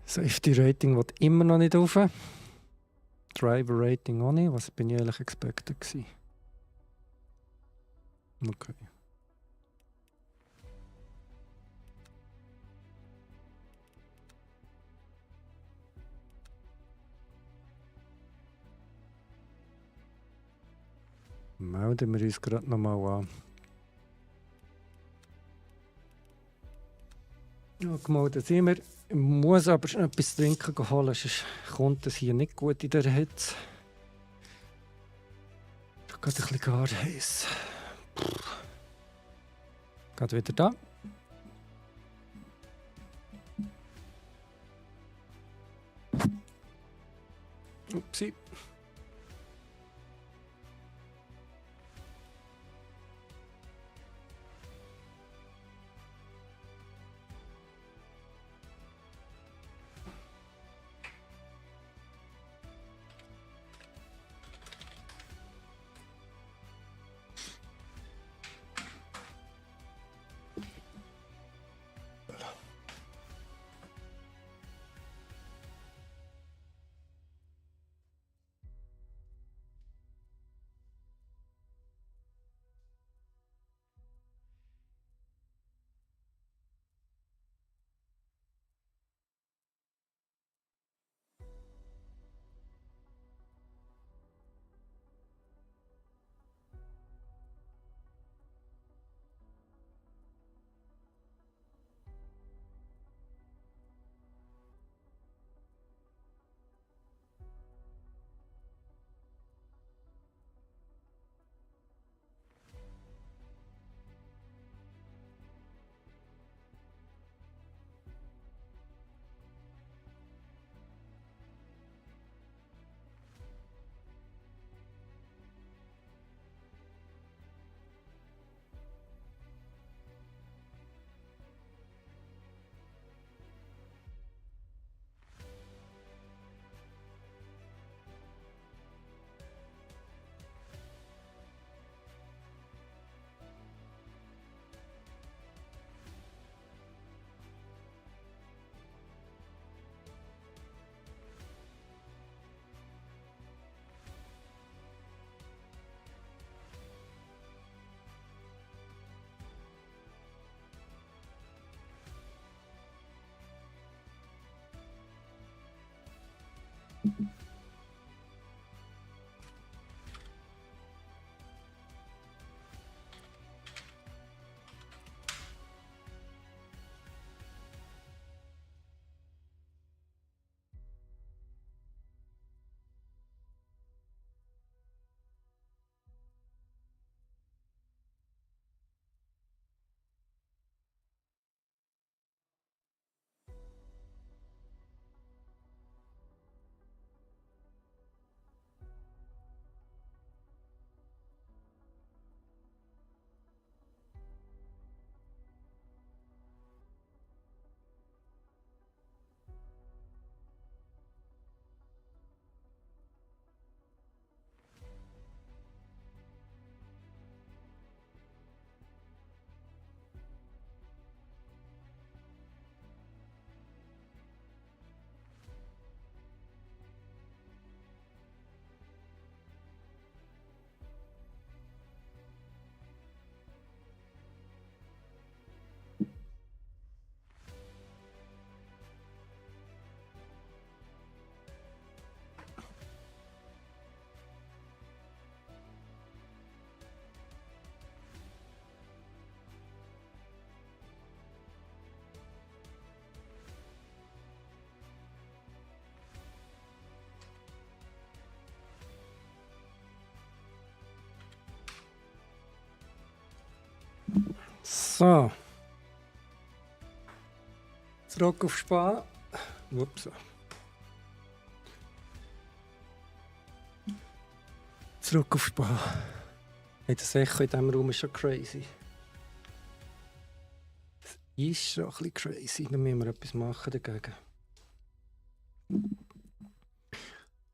Safety Rating wird immer noch nicht rauf. Driver Rating auch nicht. Was bin ich ehrlich expected gewesen? Okay. Melden wir uns gerade nochmal an. Ja, gemeldet sind wir. Ich muss aber schon etwas trinken holen, sonst kommt es hier nicht gut in der Hitze. Ich gerade ein bisschen gar heiß. Geht wieder da. Upsi. So. Zurück auf Spa. Ups. Zurück auf Spa. Hey, das Echo in diesem Raum ist schon crazy. Das ist schon ein bisschen crazy. Da müssen wir etwas machen dagegen.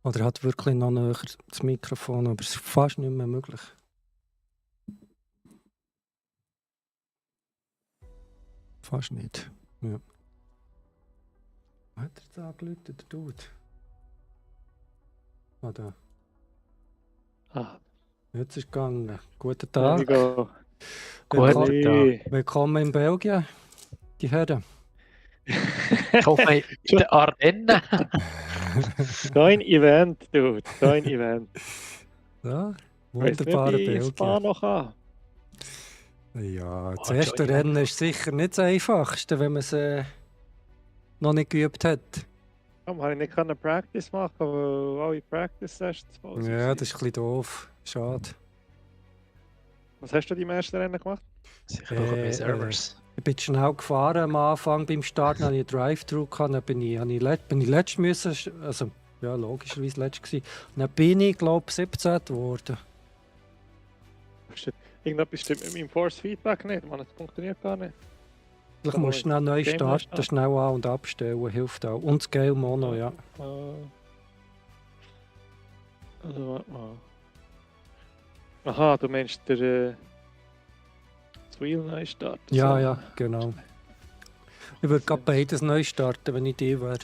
Oder hat wirklich noch näher das Mikrofon, aber es ist fast nicht mehr möglich. Fast nicht. Ja. Hat er jetzt angerufen, der Dude? Ah, da. Ah, Jetzt ist es gegangen. Guten there we Tag. go. Willkommen, Hey. willkommen in Belgien, die Herren. Ich hoffe, in den Ardennen. Dein Event, dude. Dein Event. Ja, Weiss wunderbare nicht, wie ich Spa Belgien. noch kann. Ja, das Oh, erste Entschuldigung. Rennen ist sicher nicht das einfachste, wenn man es noch nicht geübt hat. Warum habe ich nicht können Practice machen, weil alle Practice Sessions voll Ja, waren? das ist ein bisschen doof. Schade. Was hast du die meisten Rennen gemacht? Sicher brauchen wir Servers. Ich bin schnell gefahren am Anfang beim Start, dann hatte ich einen Drive-Thru, dann bin ich letzt müssen, also ja, logischerweise letzt gewesen. Und dann bin ich, glaube ich, 17 geworden. Irgendetwas stimmt mit meinem Force Feedback nicht, man, das funktioniert gar nicht. Vielleicht Kann man musst du schnell neu Game starten, starten? schnell an- und abstellen, hilft auch. Und das Game Mono, ja. Also, warte mal. Aha, du meinst der das Wheel neu starten? Ja, so. ja, genau. Ich würde gerade beides neu starten, wenn ich die wäre.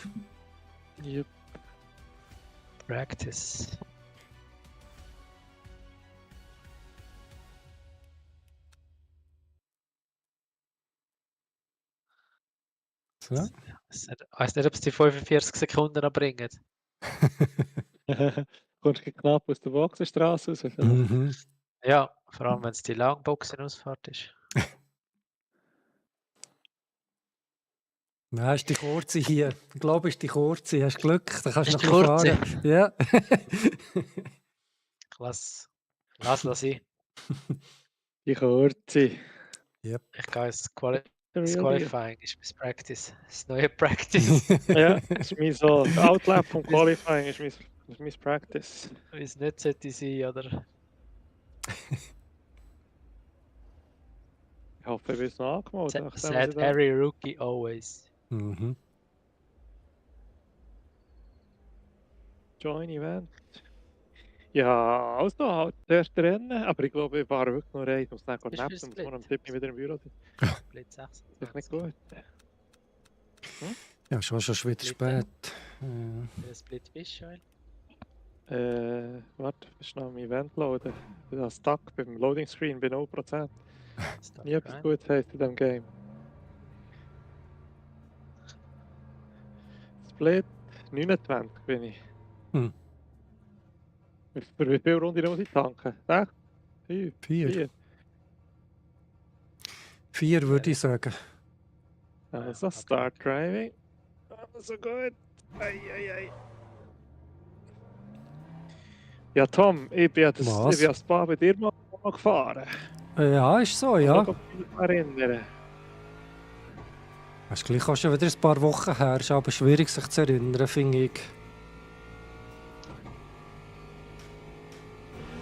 Yep. Practice. So. Ich weiß nicht, ob es die 45 Sekunden noch bringen. Kommst du knapp aus der Boxenstraße raus? vielleicht? Mhm. Ja, vor allem wenn es die Langboxen-Ausfahrt ist. Nein, ist die kurze hier. Ich glaube, es ist die kurze. Hast Glück, dann kannst du Ist noch ein die bisschen fahren. Ja. Lass sein. Die kurze. Ich gehe ins The das real deal. Qualifying ist mein Practice. Das neue Practice. Ja, ist mein so. Das Outlap vom Qualifying ist mein Practice. Wie es nicht sollte sein, oder? Ich hoffe, ich bin noch angemeldet. nachdem Said ich da- every rookie always. Mhm. Join Event. Ja, also halt das erste Rennen, aber ich glaube, ich fahre wirklich nur rein. Ich muss dann Bist du nappen, für muss Split? vor dem Tipp wieder im Büro sein. Split 6. Das ist nicht gut. Ja, schon wieder Bitte. spät. Split bist du, Joel? Warte, ich noch am Event loaden. Ich bin stuck beim Loading Screen bei 0%. Nie etwas Gutes heisst in diesem Game. Split 29 bin ich. Hm. Für wie viele Runden muss ich tanken? 6? 5? 4. 4 würde ich sagen. Also, Start Driving. So gut. Ei. Ja, Tom, ich bin Was? das Spa bei dir mal gefahren. Ja, ist so, Ich ja. kann mich erinnern. Das ist gleich auch schon wieder ein paar Wochen her. Ist aber schwierig, sich zu erinnern, finde ich.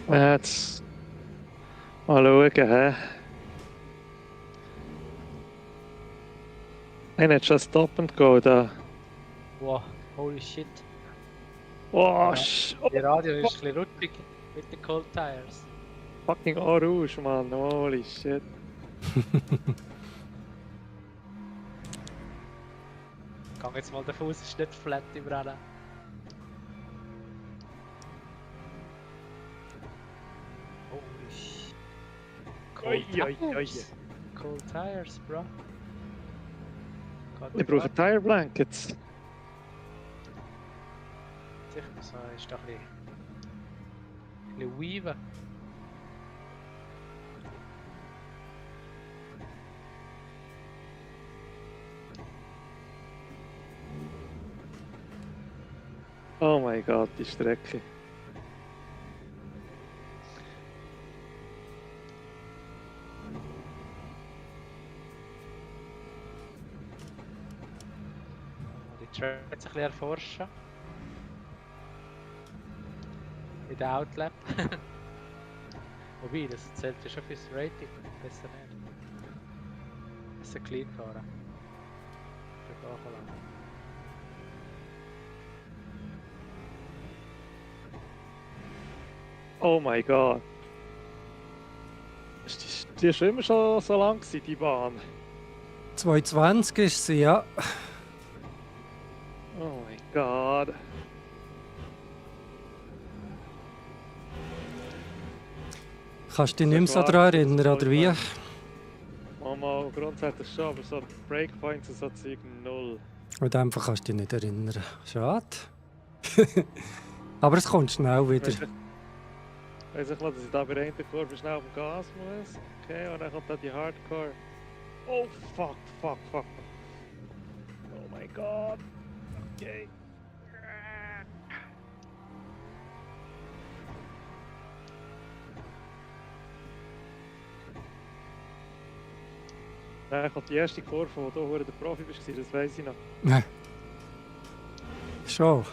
Jetzt mal schauen, hä? Einer hat schon Stop and Go da. Wow, holy shit. Oh, Die Radio ist ein bisschen rutschig mit den Cold Tires. fucking Orange, Mann. Holy shit. Gang jetzt mal, der Fuß ist nicht flat im Rennen. Holy shit. Oi. Cold Tires, bro. Ich brauche Tire Blankets. Sicher, so ist doch ein bisschen weaven. Oh mein Gott, die Strecke. Die Trails ein bisschen erforschen. In der Outlap. Wobei, das zählt ja schon fürs Rating. Besser nicht. Besser clean fahren. Für Bachelor. Oh mein Gott. Die ist immer schon so lang gewesen, die Bahn. 220 ist sie, ja. Oh mein Gott. Kannst du dich nicht mehr so daran erinnern, oder wie? Mama, grundsätzlich schon, aber so Breakpoints und so Zeug null. Und einfach kannst du dich nicht erinnern. Schade. Aber es kommt schnell wieder. Weiss ich noch, dass ich da bei der einen Kurve schnell auf dem Gas muss. Okay, und dann kommt da die Hardcore. Oh fuck. Oh mein Gott. Okay. Dann kommt die erste Kurve, wo du der Profi bist, das weiss ich noch. Schon.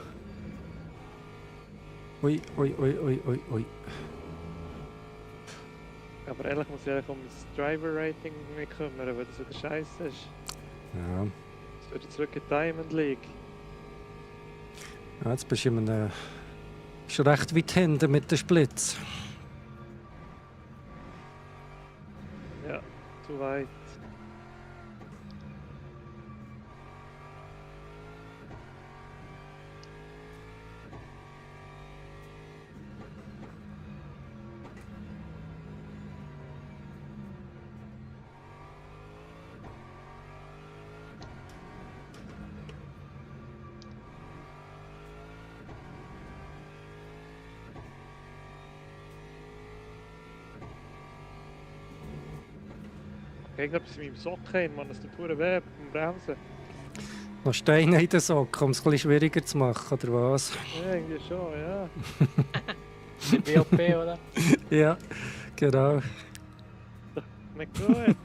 Ui. Aber ehrlich muss ich eigentlich um das Driver-Rating mich kümmern, weil das wieder scheiße ist. Ja. Jetzt wieder zurück in die Diamond League. Ja, jetzt bist du in einem... schon recht weit hinten mit den Splits. Ja, zu weit. Ich glaube, es in meinem Socken hin, man, das tut pure weh beim Bremsen. Noch Steine in den Socken, um es ein bisschen schwieriger zu machen, oder was? Ja, irgendwie schon, ja. BOP, oder? Ja, genau. Nicht gut.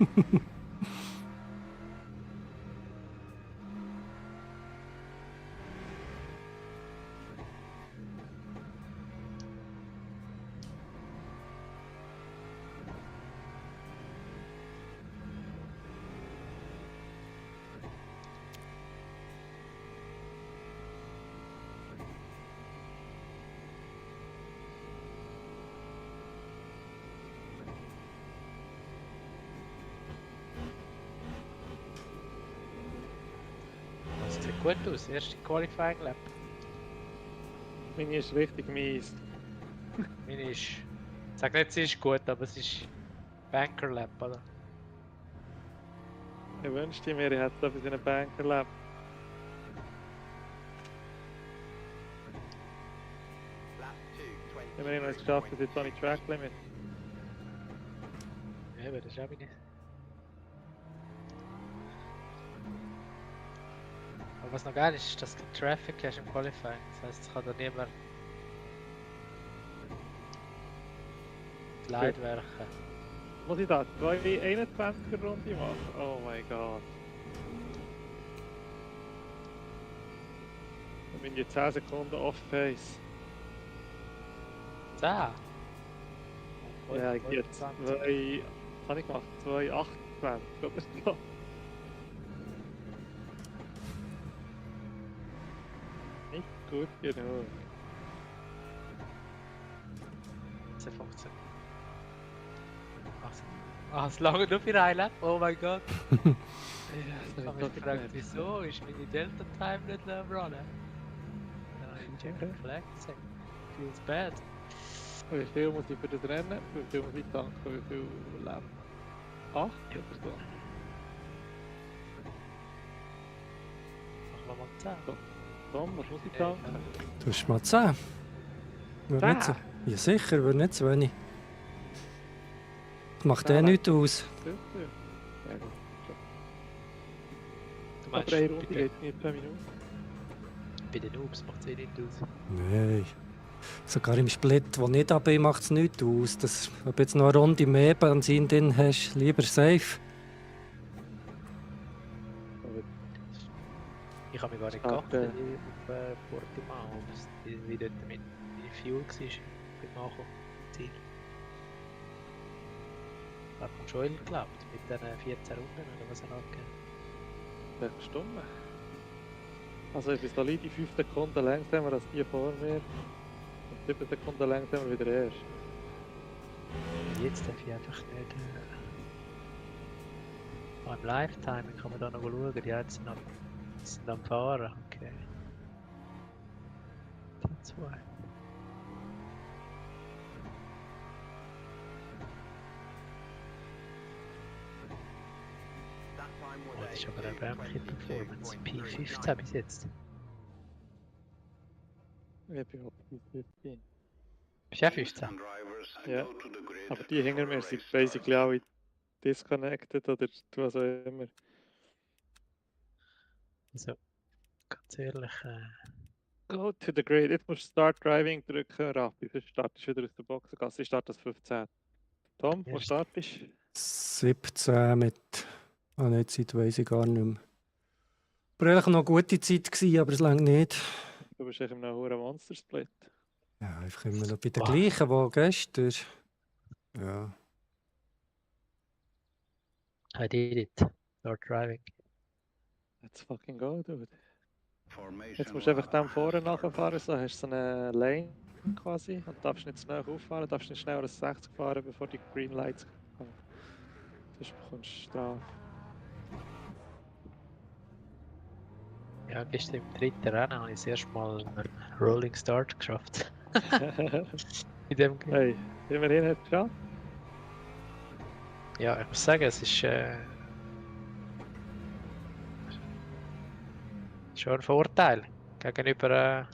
Das sieht gut aus, erste Qualifying Lap. Meine ist richtig mies. Meine ist... Ich sage nicht, sie ist gut, aber es ist Banker Lap, oder? Ich wünschte mir, ich hätte da bei einem Bank erlebt. Immerhin haben wir es geschafft, dass jetzt ohne Track Limit. Ja, aber das ist auch nicht. Aber was noch geil ist, ist, dass du kein Traffic hast im Qualifying. Das heisst, es kann da niemand die Leute werken. Muss ich da 2 Runde machen? Oh mein Gott. Dann bin ich 10 Sekunden off-pace. 10? Ja, ich gehe jetzt 2... Was habe ich gemacht? 2,28 oder so. Nicht gut genug. Das funktioniert. Ah, es lange nur für ein Lap? Oh mein Gott. Ja, Ich habe mich gefragt, wieso ist meine Delta-Time nicht runnen? Ich check the flag, feels bad. Wie viel muss ich für das Rennen? Wie viel muss ich tanken? Wie viel Leben? 8 oder so? Machen wir mal 10. Tom, was muss ich tanken? Du hast mal 10. Wird nicht so. Ja sicher, wird nicht zu wenig. Das macht eh nichts aus. Super. Ja, gut. Du Aber meinst, eine Runde geht nicht 2 Minuten. bei den Noobs macht es eh nicht aus. Nein. Sogar im Split, wo nicht ab macht es nichts aus. Das, ob jetzt noch eine Runde mehr Benzin drin hast, lieber safe. Ich habe mich gar nicht Ah, geachtet auf Portimao, wie dort mit Fuel war beim Nachkommen zum Ziel. Ich habe vom Joel geglaubt, mit diesen 14 Runden oder was er angegeben hat. 6 Stunden. Also ich bin solide 5 Sekunden langsamer als die vor mir. Und 7 Sekunden langsamer wie der erste. Jetzt darf ich einfach nicht. Beim Live-Timing kann man da noch schauen, die jetzt sind am Fahren. Okay. Die 2. Oh, das ist aber eine erbärmliche Performance. P15 bis jetzt. Ich bin auf P15. Bist du auch 15? Ja. Aber die hinter mir sind basically alle disconnected oder was auch immer. Also, ganz ehrlich, Go to the grid. Jetzt musst du Start Driving drücken, Rappi. Sonst startest du wieder aus der Boxengasse. Ich starte das 15. Tom, wo Erst. startest du? 17 mit... Ah, nicht Zeit weiss ich gar nicht mehr. War eigentlich noch eine gute Zeit gewesen, aber es langt nicht. Du bist echt in einem hohen Monster-Split. Ja, einfach immer noch bei den Wow. gleichen, wie gestern. Ja. I did it. Start driving. Let's fucking go, dude. Jetzt musst du einfach dem vorne nachfahren, so hast du so eine Lane quasi und darfst nicht zu schnell auffahren, darfst nicht schneller als 60 fahren, bevor die Green Lights kommen. Sonst bekommst du Strafe. Ja, gestern im dritten Rennen habe ich das erste Mal einen Rolling Start geschafft. In dem Game. Hey, immerhin hat es geschafft. Ja, ich muss sagen, es ist schon ein Vorteil gegenüber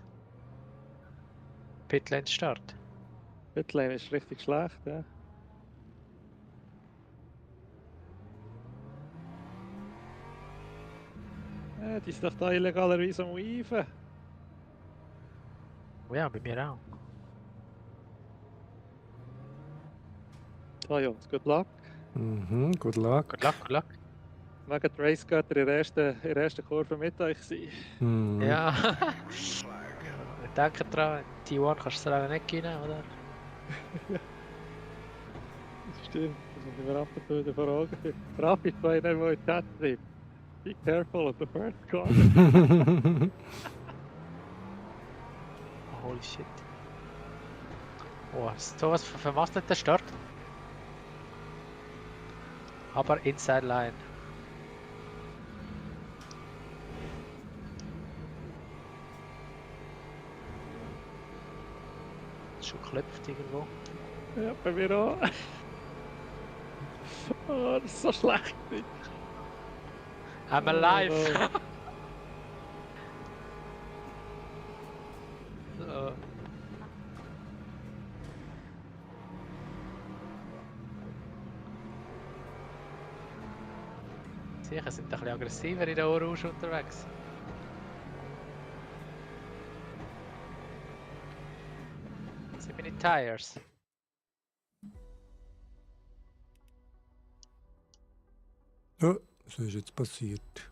Pitlane Start. Pitlane ist richtig schlecht, ja. Die ist doch da illegalerweise am Weaven. Oh ja, bei mir auch. Ah Jungs, good luck. Mhm, good luck. Good luck, good luck. Wegen der Race Götter in der ersten Kurve mit euch sein. Mhm. Ja. Ich denke dran, T1 kannst du leider nicht gewinnen, oder? Das stimmt, das muss ich mir ab und zu wieder vor Augen führen. Raffi ist bei einer, der in den Chat schreibt. Be careful of the first car. Holy shit. Oh, so was für vermastelter Start. Aber Inside Line. Schon klopft irgendwo. Ja, bei mir auch. Oh, das ist so schlecht. I'm alive! Oh, So. Sicher sind ein bisschen aggressiver in der Orange unterwegs. Sind meine Tires? Ja, was ist jetzt passiert?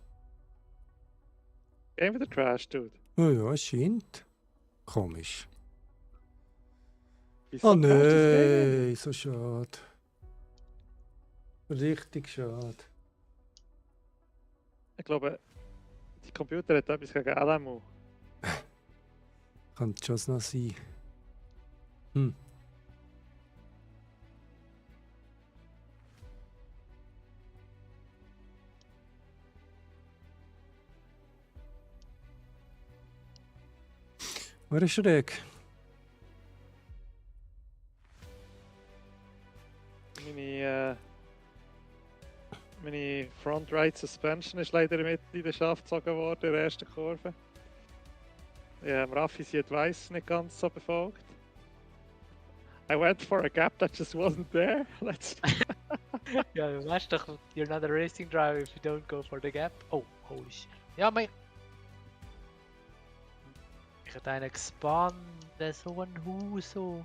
Game wieder Trash, Dude. Oh ja, es scheint. Komisch. Wieso Oh crasht das Game? nein, so schade. Richtig schade. Ich glaube, die Computer hat etwas gegen LMU. Kann schon noch sein. Hm. Wer ist schräg? Meine Front Right Suspension ist leider in die Leidenschaft gezogen worden in der ersten Kurve. Raffi sie Advice nicht ganz so befolgt. I went for a gap that just wasn't there. Let's. Ja, du weißt doch, you're not a racing driver if you don't go for the gap. Oh, holy shit. Ja, mein. Ich hätte einen gespannt, so ein Huso.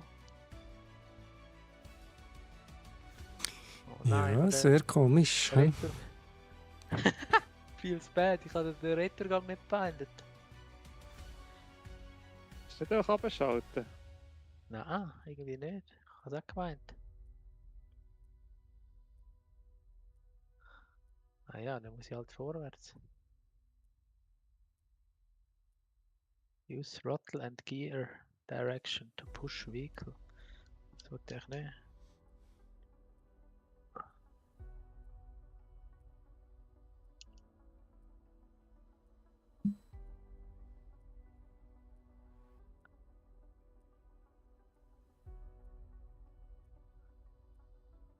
Oh Ja, sehr komisch. Hm? Feels bad, ich hatte den Rettergang nicht beendet. Ist nicht auch abschalten? Nein, irgendwie nicht. Ich habe es auch gemeint. Ah ja, dann muss ich halt vorwärts. Use throttle and gear direction to push vehicle. Das wollte ich nicht.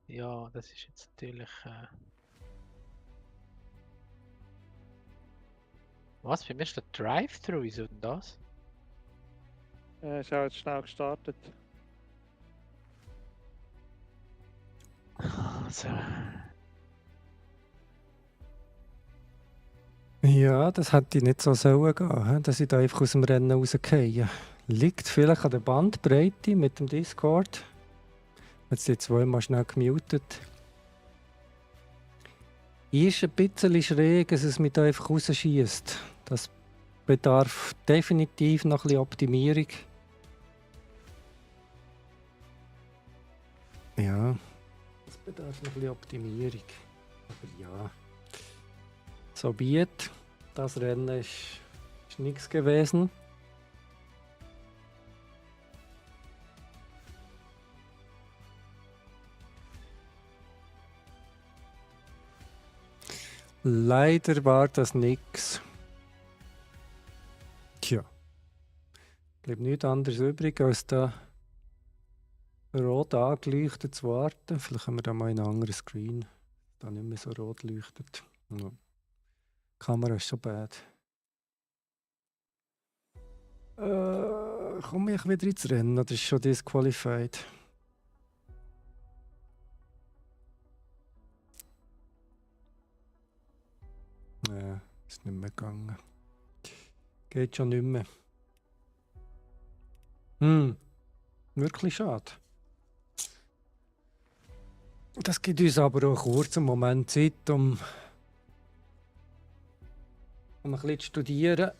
Ja, das ist jetzt natürlich. Was? Für mich ist der Drive-Thru, wieso denn das? Ist auch jetzt schnell gestartet. Also, Ja, das hätte ich nicht so sollen gehen, hä? Dass ich da einfach aus dem Rennen rausgehe. Liegt vielleicht an der Bandbreite mit dem Discord. Jetzt die zweimal schnell gemutet. Ist ein bisschen schräg, dass es mich da einfach rausschießt. Das bedarf definitiv noch ein bisschen Optimierung. Ja, das bedarf noch ein bisschen Optimierung. Aber ja. So biet. Das Rennen ist nichts gewesen. Leider war das nix. Tja. Bleibt nichts anderes übrig, als da rot angeleuchtet zu warten. Vielleicht haben wir da mal einen anderen Screen, da nicht mehr so rot leuchtet. Ja. Die Kamera ist schon bad. Komme ich wieder ins Rennen oder ist schon disqualified? Ja, ist nicht mehr gegangen. Geht schon nicht mehr. Wirklich schade. Das gibt uns aber auch einen kurzen Moment Zeit, um ein bisschen zu studieren.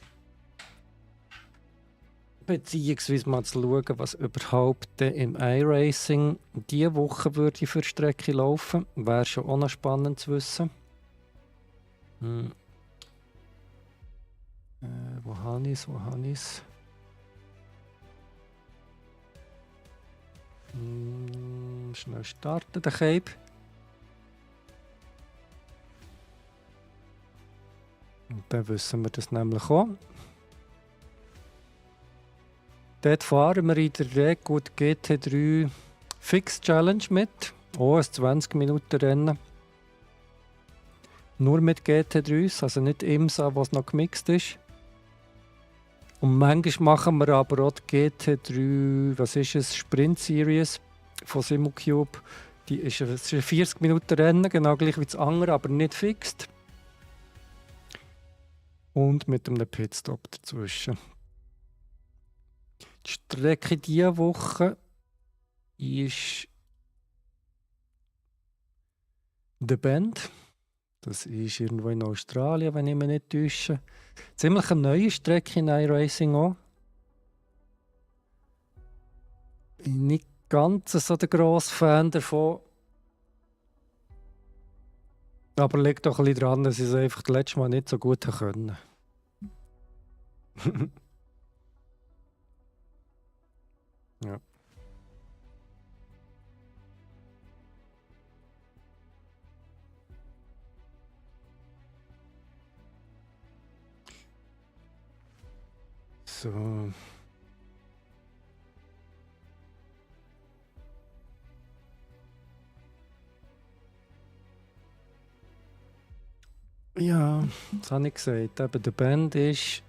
Beziehungsweise mal zu schauen, was überhaupt im iRacing diese Woche würde für Strecke laufen. Wäre schon auch noch spannend zu wissen. Wo habe ich es? Schnell starten, der Cape. Und dann wissen wir das nämlich auch. Dort fahren wir in der Regel GT3 Fix Challenge mit. Auch ein 20-Minuten-Rennen. Nur mit GT3s, also nicht IMSA, was noch gemixt ist. Und manchmal machen wir aber auch die GT3, was ist es, Sprint Series von Simulcube. Die ist ein 40 Minuten Rennen, genau gleich wie das andere, aber nicht fixt. und mit einem Pitstop dazwischen. Die Strecke diese Woche ist The Bend. Das ist irgendwo in Australien, wenn ich mich nicht täusche. Ziemlich eine neue Strecke in iRacing auch. Ich bin nicht ganz so der grosse Fan davon. Aber liegt doch ein bisschen daran, dass ich es einfach das letzte Mal nicht so gut können. Ja. So. Ja, das habe ich gesagt. Eben, der Band ist.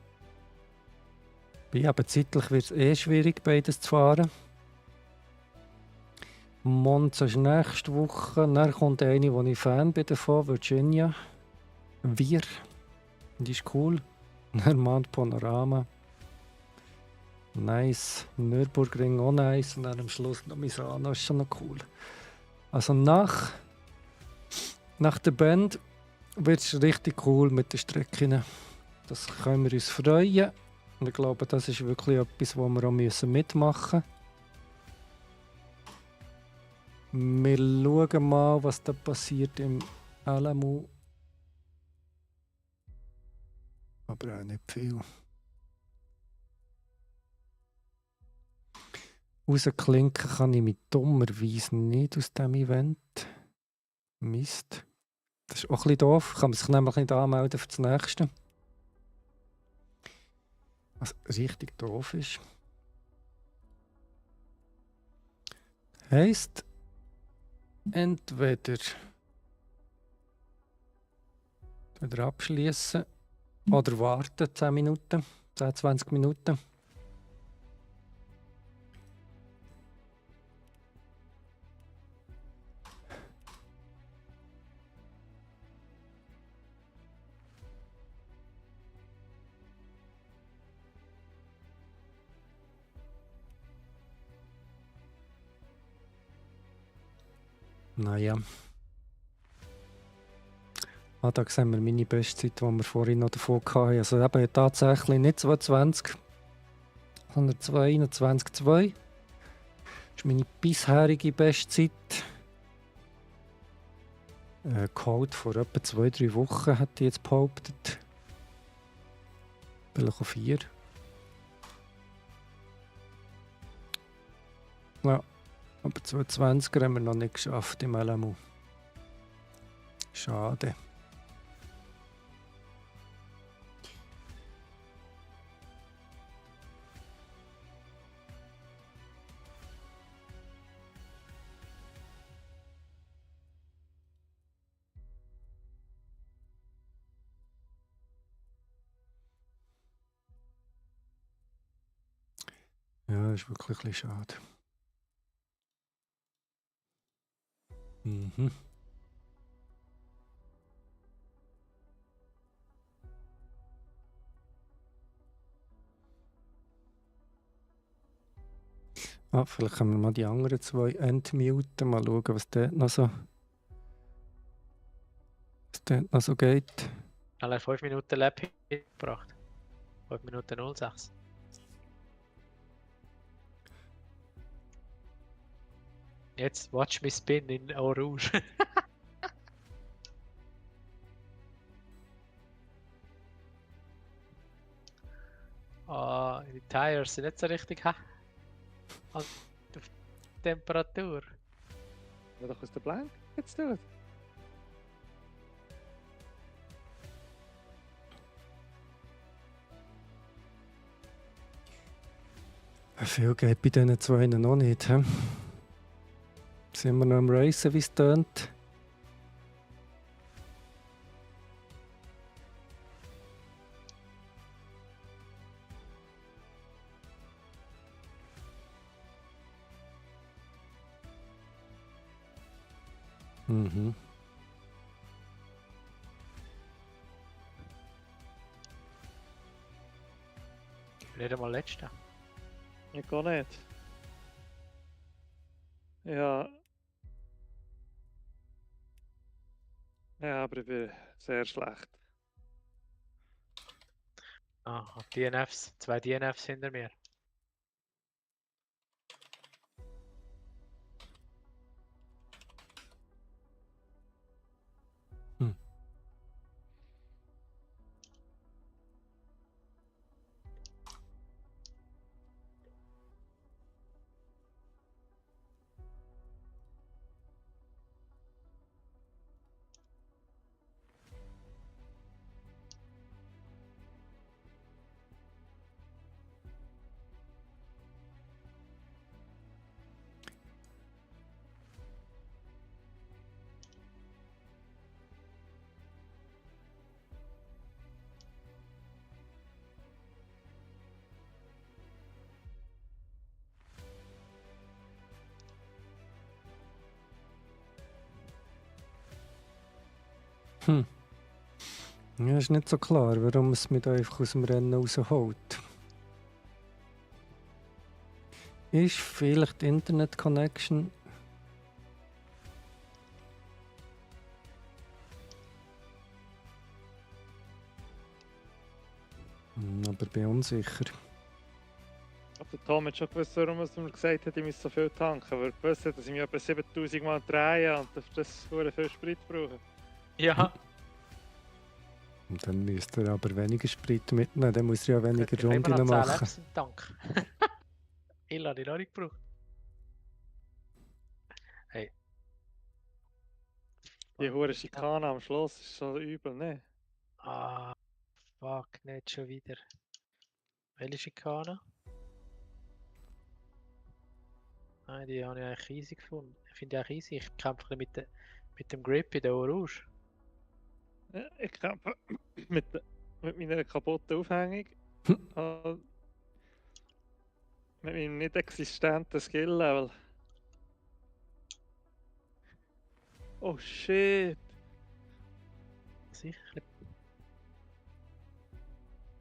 Eben, zeitlich wird es schwierig, beides zu fahren. Monza ist nächste Woche. Dann kommt eine, wo ich Fan bin davon, Virginia. Wir. Die ist cool. Dann Mount Panorama. Nice. Nürburgring auch nice. Und dann am Schluss noch Misano. Ist schon noch cool. Also nach der Band wird es richtig cool mit den Strecken. Das können wir uns freuen. Und ich glaube, das ist wirklich etwas, wo wir auch mitmachen müssen. Wir schauen mal, was da passiert im LMU. Aber auch nicht viel. Rausklinken kann ich mich dummerweise nicht aus diesem Event. Mist. Das ist auch ein bisschen doof. Kann man sich nämlich nicht anmelden für das nächste. Was richtig doof ist. Heisst, entweder wieder abschließen oder warten 10 Minuten, 10, 20 Minuten. Naja. Ah, da sehen wir meine Bestzeit, die wir vorhin noch davon hatten. Also eben tatsächlich nicht 220, sondern 221,2. Das ist meine bisherige Bestzeit. Code vor etwa 2-3 Wochen, hat ich jetzt behauptet. Vielleicht auch 4. Ja, aber 220er haben wir noch nicht geschafft im LMU. Schade. Ja, das ist wirklich ein bisschen schade. Mhm. Ah, vielleicht können wir mal die anderen 2 entmuten, mal schauen, was dort noch so geht. Alle 5 Minuten Lap gebracht. 5 Minuten 06. Jetzt watch me spin in Eau Rouge. Die Tires sind nicht so richtig an Temperatur. Ja, doch aus der Blank jetzt tun. Viel geht bei diesen 2 noch nicht. He? Sind wir noch am Racen, wie es tönt? Mhm. Nicht einmal letzter. Ich gar nicht. Ja. Ja, aber ich bin sehr schlecht. Ah, DNFs. 2 DNFs hinter mir. Ja, ist nicht so klar, warum es mich da einfach aus dem Rennen rausholt. Ist vielleicht die Internet-Connection? Aber bin unsicher. Aber der Tom hat schon gewusst, warum er mir gesagt hat, ich muss so viel tanken. Weil er gewusst hat, dass ich mich etwa 7000 Mal drehen und dafür das sehr viel Sprit brauche. Ja. Und dann müsst ihr aber weniger Sprit mitnehmen, dann muss er ja weniger Ich habe immer Runden noch 10 machen. Laps im Tank. Ich habe die noch nicht gebraucht. Hey. Die hure Schikane am Schluss ist so übel, ne? Ah, fuck, nicht schon wieder. Welche Schikane? Nein, die habe ich eigentlich easy gefunden. Ich finde die eigentlich easy. Ich kämpfe mit dem Grip in der Orange. Ja, ich kämpfe mit meiner kaputten Aufhängung. Und mit meinem nicht existenten Skill-Level. Oh shit! Sicher.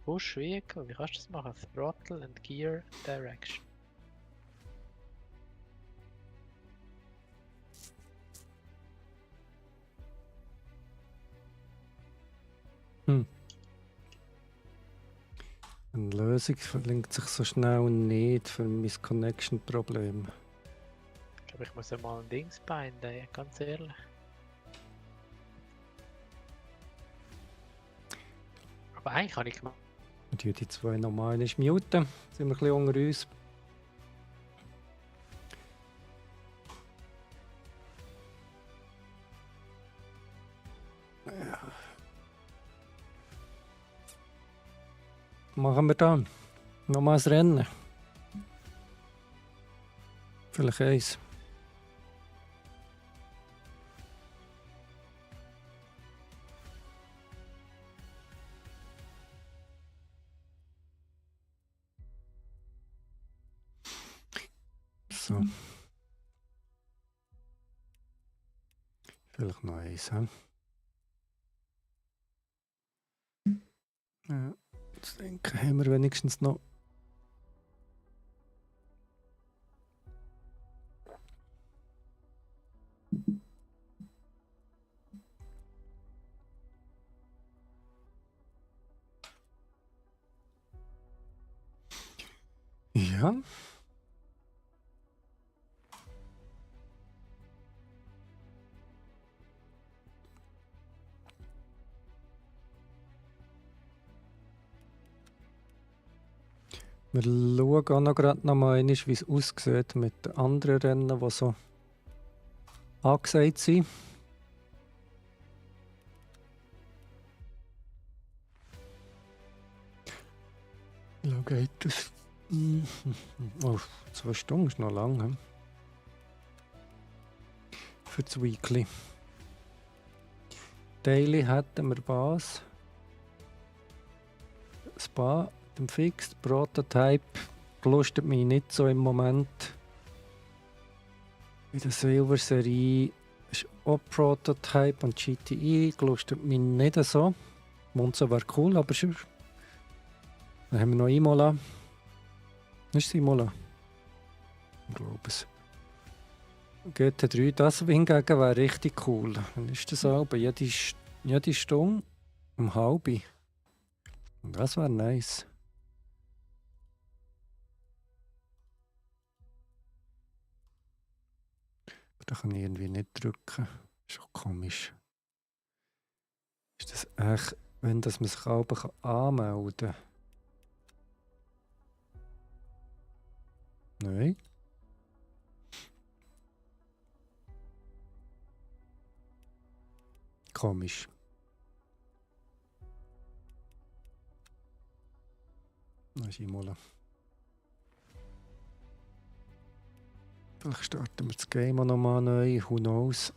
Push Vehicle, wie kannst du das machen? Throttle and Gear Direction. Eine Lösung verlinkt sich so schnell nicht für mein Connection-Problem. Ich glaube, ich muss einmal ein Dings binden, ganz ehrlich. Aber eigentlich habe ich gemacht. Wir tun die zwei nochmal muten. Sind wir ein bisschen unter uns. Ja. Machen wir dann nochmal ein Rennen. Vielleicht eins. So. Vielleicht noch eins. He? Ja, jetzt denke ich, haben wir wenigstens noch. Ja. Wir schauen auch noch gerade noch mal, wie es aussieht mit den anderen Rennen, die so angesagt sind. Ja, geht das? Oh, 2 Stunden ist noch lang. He? Für das Weekly. Daily hätten wir was? Spa, dem Fixed Prototype. Lustet mich nicht so im Moment. In der Silver Serie ist auch Prototype und GTI. Lustet mich nicht so. Monza wäre cool, aber schon. Dann haben wir noch Imola. Ist Simola? Ich glaube es. GT3, das hingegen wäre richtig cool. Dann ist das aber jede Stunde um halbe. Das wäre nice. Aber da kann ich irgendwie nicht drücken. Ist auch komisch. Ist das echt, wenn das man sich auch anmelden kann? Nein. Komisch. Na, ist mal. Vielleicht starten wir das Game auch nochmal neu. Who knows?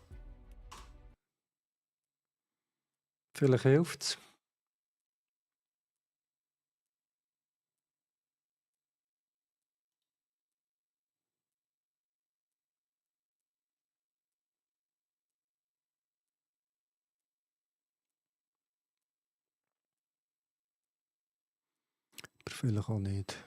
Vielleicht hilft es. Aber vielleicht auch nicht.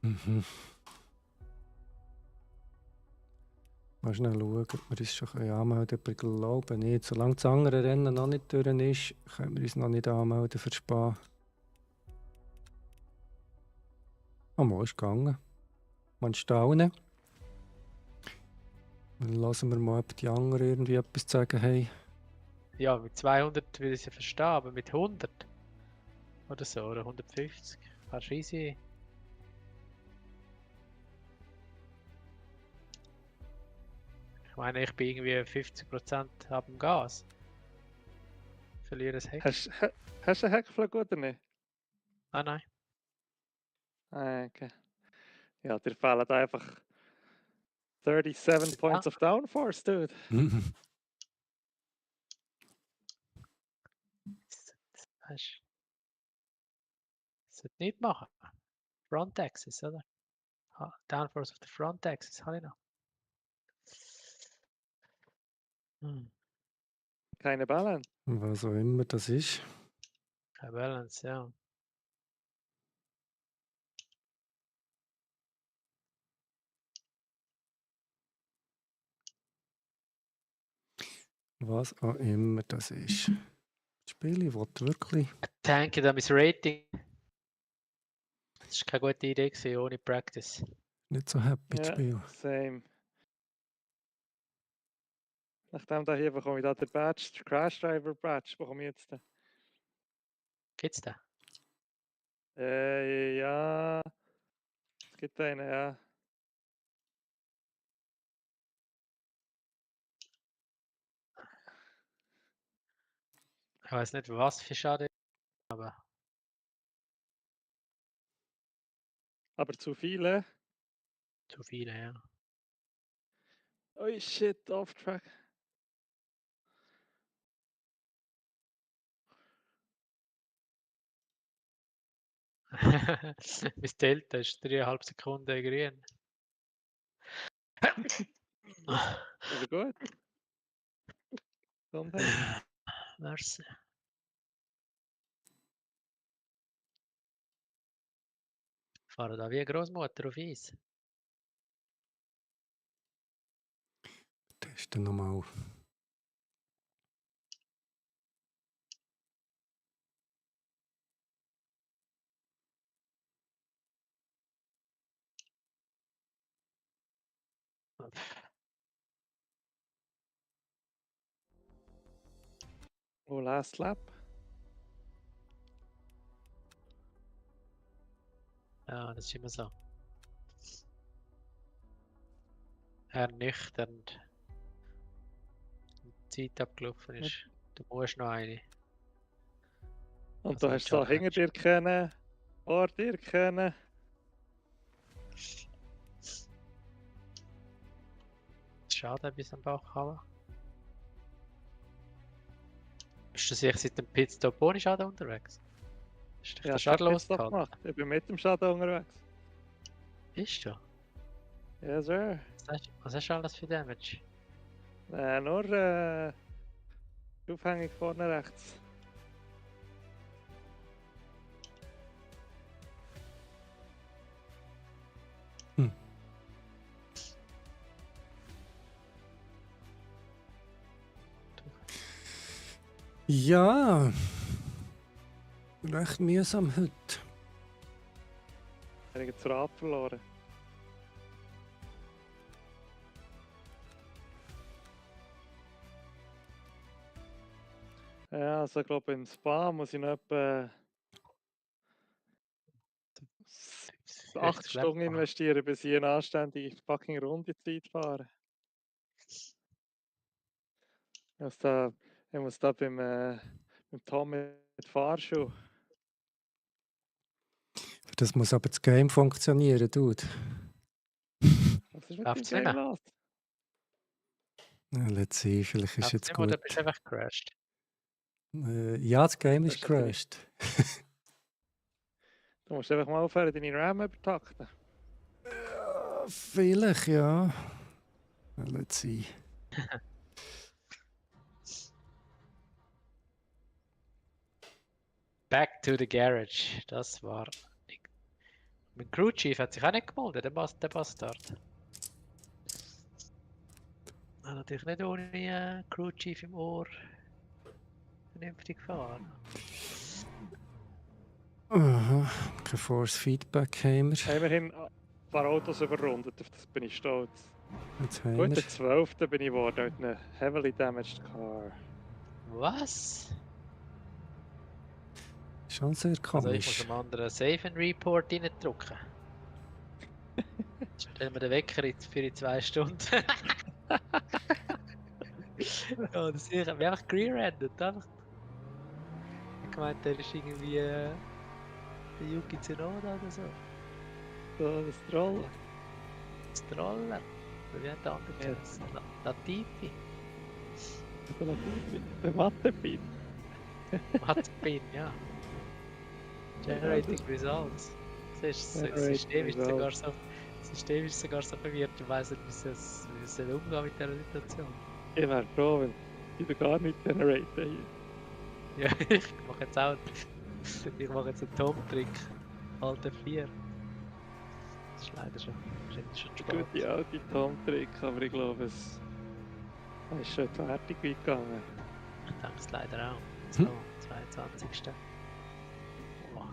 Mhm. Mal schnell schauen, ob wir uns schon anmelden können. Ich glaube nicht. Solange das andere Rennen noch nicht durch ist, können wir uns noch nicht anmelden für Spa. Mal ist gegangen. Man staunen. Dann lassen wir mal, ob die anderen irgendwie etwas zu sagen haben. Ja, mit 200 will ich es ja verstehen, aber mit 100 oder so, oder 150, kannst du easy. Ich meine, ich bin irgendwie 50% ab dem Gas. Verliere das Heck. Hast du einen Heckflug oder nicht? Ah nein. Ah, okay. Ja, dir fehlen einfach 37 points of downforce, dude. Das sollte nicht machen. Front Axis, oder? Downforce of the Front Axis, habe ich noch. Keine Balance. Was auch immer das ist. Kein Balance, ja. Was auch immer das ist. Das Spiel will wirklich. Danke, da mein Rating. Das war keine gute Idee gewesen, ohne Practice. Nicht so happy, das Ja, Spiel. same. Nachdem da hier bekomme ich da den Badge, den Crash Driver Badge, bekomme ich jetzt den. Geht's da? Ja. Es gibt einen, ja. Ich weiß nicht, was für Schade, aber Aber zu viele. zu viele, ja. Oh shit, off track. Mein Delta ist 3,5 Sekunden grün. Ist er gut? Gesundheit. Merci. Fahren da wie eine Großmutter auf Eis. Testen nochmal. Oh, last lap. Ja, das ist immer so. Ernüchternd. Die Zeit abgelaufen ist. Du musst noch eine. Und Also du mit hast so hinter dir kennen, vor dir kennen. Schade, etwas am Bauch haben. Bist du sicher seit dem Pitstop ohne Schaden unterwegs? Ist dich Ja, der Schaden Pitstop losgehalten? gemacht. Ich bin mit dem Schaden unterwegs. Bist du? Yes, sir. Was hast du alles für Damage? Nur die Aufhängung vorne rechts. Ja. Recht mühsam heute. Ich habe das Rad verloren. Ja, also ich glaube im Spa muss ich noch etwa 8 Stunden investieren, bis ich eine anständige fucking Rundezeit fahre. Ich muss da beim Tom mit Fahrschuh. Das muss aber das Game funktionieren, Dude. Was ist mit dem Läuft's Game nicht mehr? los? Ja, let's see, vielleicht ist jetzt Oder gut. bist du einfach crashed? Ja, das Game ist Das ist ein crashed. Du musst einfach mal aufhören, deine RAM übertakten. Vielleicht, ja. Let's see. Back to the garage. Das war. Mein Crew Chief hat sich auch nicht gemeldet, der Bastard. Hat natürlich nicht ohne Crew Chief im Ohr vernünftig gefahren. Aha, kein Force Feedback haben wir. Immerhin ein paar Autos überrundet, auf das bin ich stolz. Jetzt haben Gut, wir. der 12. bin ich geworden mit einem heavily damaged car. Was? Schon sehr Also ich muss komisch. einem anderen Save and Report reindrücken. Stellen wir den Wecker für in 2 Stunden. Ja, das ich habe einfach gererandet. Einfach. Ich gemeint, der ist irgendwie der Yuki Tsunoda oder so. So, das Troll. Das Troller. Oder wie hat der andere Ja. geheißen? Latifi. Der Mathepin. Matspin, ja. Generating Results. Das System ist sogar so. Das System ist sogar so verwirrt, ich weiss nicht, wie es umgehen mit dieser Situation. Ich wäre froh, wenn ich gar nicht generieren hier. Ja, ich mache jetzt auch. Ich mache jetzt einen Tom-Trick. Alter 4. Das ist leider schon spät. Gute alte Tom-Trick, aber ich glaube, es ist schon fertig gegangen. Ich denke es leider auch. So, 22. Boah.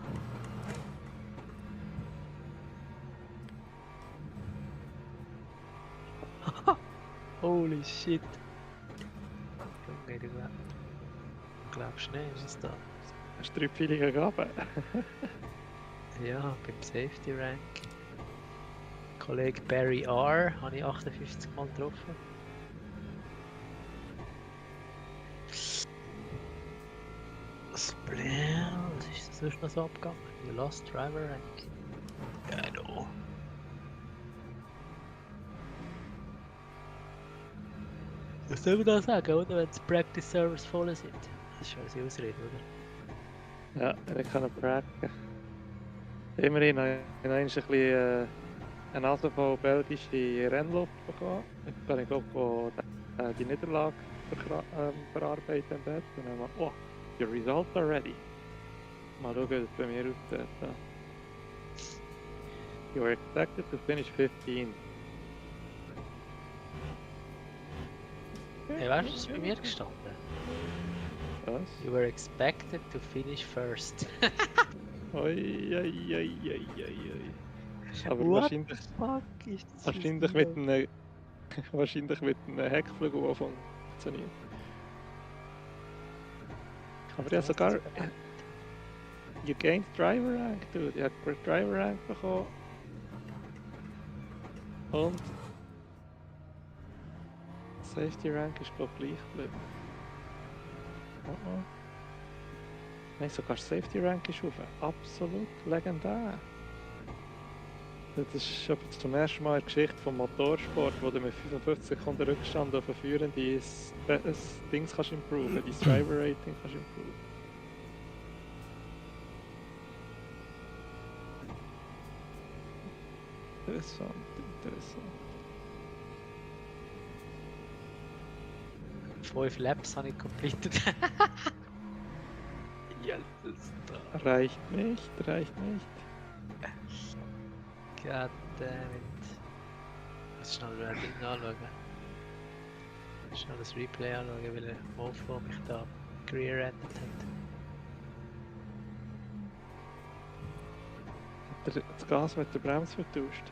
Holy shit. Junge, du glaubst nicht, ist es da? Hast du 3 Pfeile gegeben? Ja, beim Safety Rank. Kollege Barry R. habe ich 58 Mal getroffen. Was ist das sonst noch so abgegangen? You lost driver rank. Ja, I know. Was soll man da sagen, oder? Wenn die Practice Servers voll sind. Das ist schon eine Ausrede, oder? Ja, ich kann ihn pracken. Immerhin habe ich noch ein bisschen eine Nase voll belgische Rennluft bekommen. Jetzt kann ich glaube die Niederlage verarbeiten im Bett. Und dann mal, oh, your results are ready. Mal schauen, wie es bei mir aussieht. Ja. You were expected to finish 15. Hey, weißt du, was ist bei mir gestanden? Was? You were expected to finish first. Oi, oi, oi, oi, oi, oi. Aber What wahrscheinlich, Fuck, ist das wahrscheinlich mit einem wahrscheinlich mit einem Heckflügel, der funktioniert. Aber ja, sogar you gained driver rank, dude. Ich habe driver rank bekommen. Und Safety rank ist glaube ich gleich geblieben. Oh oh. Nein, sogar Safety rank ist auf. Absolut legendär. Das ist schon zum ersten Mal in der Geschichte vom Motorsport, wo du mit 55 Sekunden Rückstand auf ein führendes Dings kannst improven, dein Driver Rating kannst improven. Interessant, interessant. 5 Laps habe ich completed. Jesus, da. Reicht nicht, reicht nicht. Goddammit. Ich muss schnell ein Ding anschauen. Schnell das Replay anschauen, weil Mofo mich da rear-ended hat. Hat er das Gas mit der Bremse vertauscht?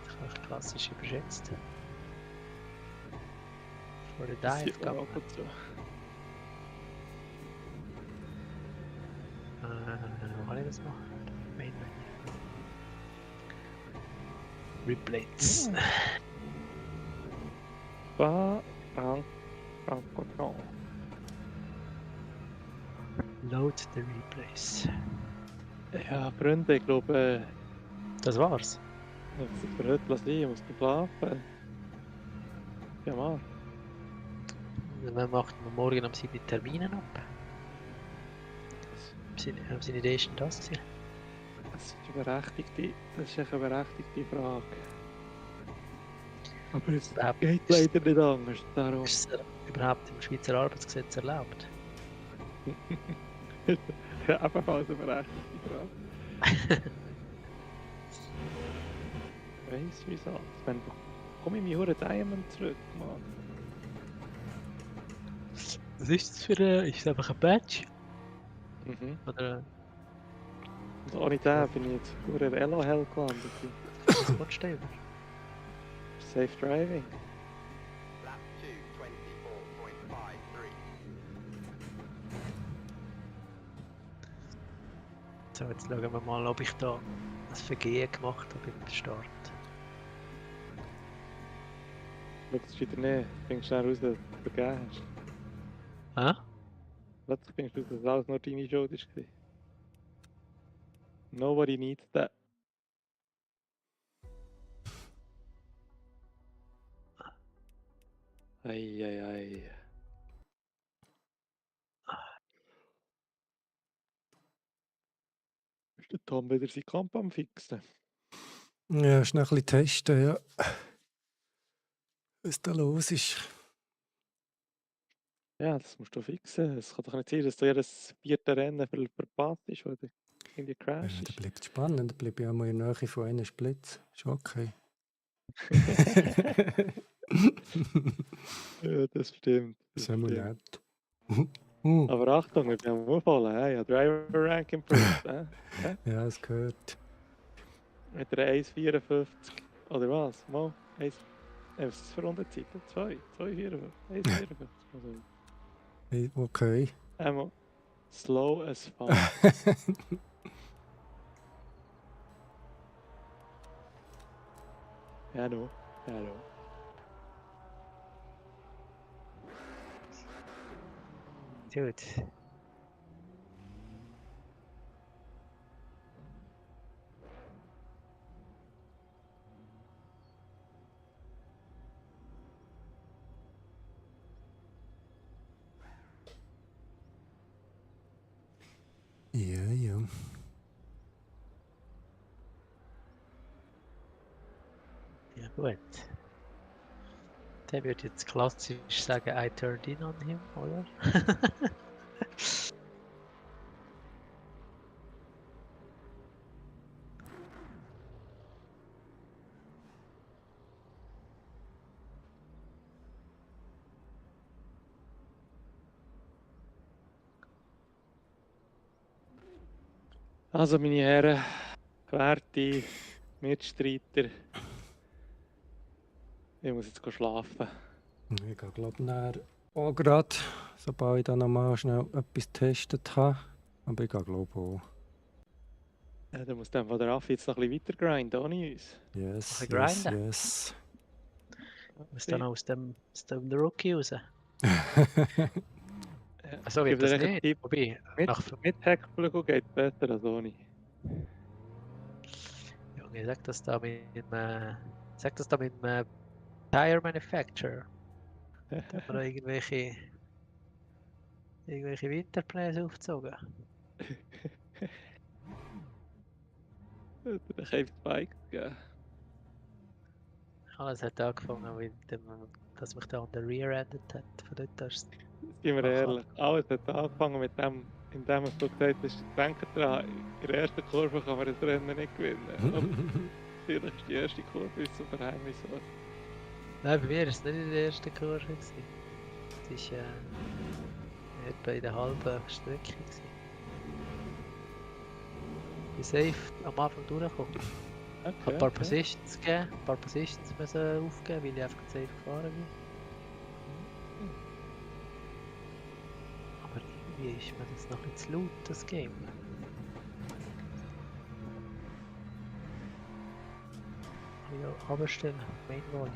Das habe ich klassisch überschätzt. Vor der Das Dive sieht man gegangen. ab und zu. Wo kann ich das machen? Main Menu. Replays. Franco. Load the replays. Ja, Freunde, ich glaube, Das war's. das ist für heute lassen. Ich muss schlafen. Ja, mal. Dann macht man morgen am seine Termine ab. Haben seine Idee schon das gewesen? Das ist echt eine berechtigte Frage. Aber es Überhaupt- geht leider nicht anders. Darum. Ist es überhaupt im Schweizer Arbeitsgesetz erlaubt? Ja, ebenfalls eine berechtigte Frage. Weiss wieso? Wenn komme ich mir Diamond zurück, Mann. Was ist das für ein... Ist das einfach ein Badge? Oder Und ohne den bin ich jetzt vor der Elo-Hell gelandet. was kommst du über? Safe Driving. Lap 2, 24.53. So, jetzt schauen wir mal, ob ich da ein Vergehen gemacht habe beim Start. Schau, das ist wieder nicht. Findest schnell raus, dass du es vergeben hast. Hä? Plötzlich findest du, dass es alles nur deine Schuld war. Nobody needs that. Eieiei. Ist der Tom wieder sein Kamp am Fixen? Ja, schnell ein bisschen testen, ja. Was da los ist. Ja, das musst du fixen. Es kann doch nicht sein, dass du jedes vierte Rennen verpasst ist, weil du irgendwie Ja, Crash da ist. bleibt es spannend, da bleibe ich auch mal in der Nähe von einem Splitz. Ist okay. Ja, das stimmt. Das Das ist immer stimmt. nett. Aber Achtung, ich bin am Auffallen. Hey? Ja, Driver Rank improved. Ja, es gehört. Mit einer 1,54. Oder was? Mal? Was ist das für Rundenzeiten? 2,54. 1,54. Also, Okay. einmal slow as fuck. Ja, no. Ja, no. Gut. Ja, ja. Ja, gut. Der wird jetzt klassisch sagen, I turned in on him, oder? Also, meine Herren, werte Mitstreiter, ich muss jetzt schlafen. Ich glaube auch gerade, sobald ich dann nochmal schnell etwas getestet habe. Aber ich glaube auch. Ja, dann muss dann von der Raffi jetzt noch ein bisschen weiter grinden, ohne uns. Yes, Ein yes, grinden? yes. Muss dann aus dem Rookie raus. Ja, So ich wird gebe dir das echt einen nicht. Tipp. Wobei, nach Mit Heckflügel geht es besser als ohne. Junge, sag das da mit dem Tire Manufacturer. Da haben wir da irgendwelche Winterpläne aufgezogen. Dann kann ich Bike geben. Alles hat angefangen mit dem, dass mich da an der Rear-Ended hat. Von dort aus. Seien wir Aha. ehrlich, alles hat angefangen mit dem, indem du gesagt hast, denke dran, in der ersten Kurve kann man das Rennen nicht gewinnen. Und vielleicht ist die erste Kurve ist super heimlich so. Nein, bei mir war es nicht in der ersten Kurve. Es war etwa in der halben Strecke. Ich bin safe am Anfang durchgekommen. Ich habe ein paar Positions gegeben, ein paar Positions müssen aufgeben, weil ich einfach safe gefahren bin. Aber irgendwie ist mir das noch ein bisschen zu laut, das Game. Ja, abstellen, Main Volume.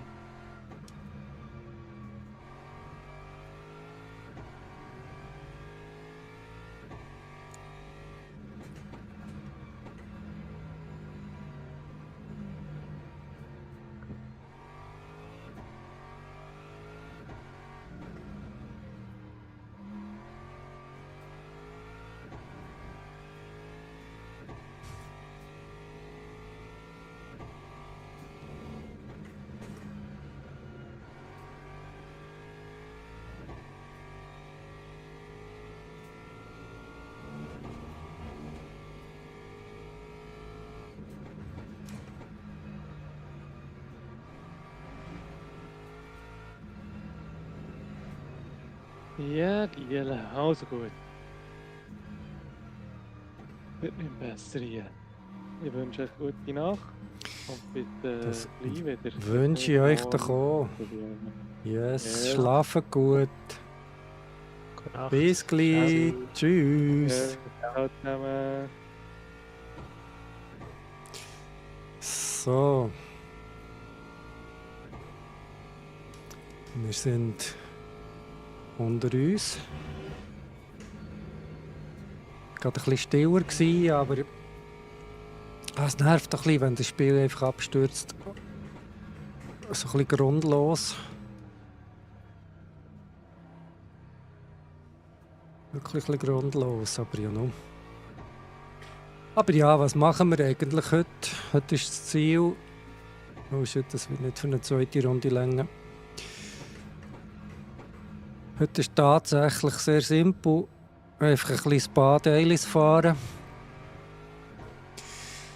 Ja, Giele, also gut. Wird nicht besser hier. Ich wünsche euch gute Nacht und bitte Das gleich wieder. Wünsche ich euch doch auch. Yes, Ja. schlafen gut. Gute Nacht. Bis gleich. Ciao. Tschüss. Ciao zusammen. So. Wir sind unter uns. Gerade ein bisschen stiller gewesen, aber es nervt ein bisschen, wenn das Spiel einfach abstürzt. So ein bisschen grundlos. Wirklich ein bisschen grundlos, aber ja noch. Aber ja, was machen wir eigentlich heute? Heute ist das Ziel. Oh shit, das wird nicht für eine zweite Runde länger. Heute ist tatsächlich sehr simpel. Einfach ein bisschen Spa-Dailies fahren.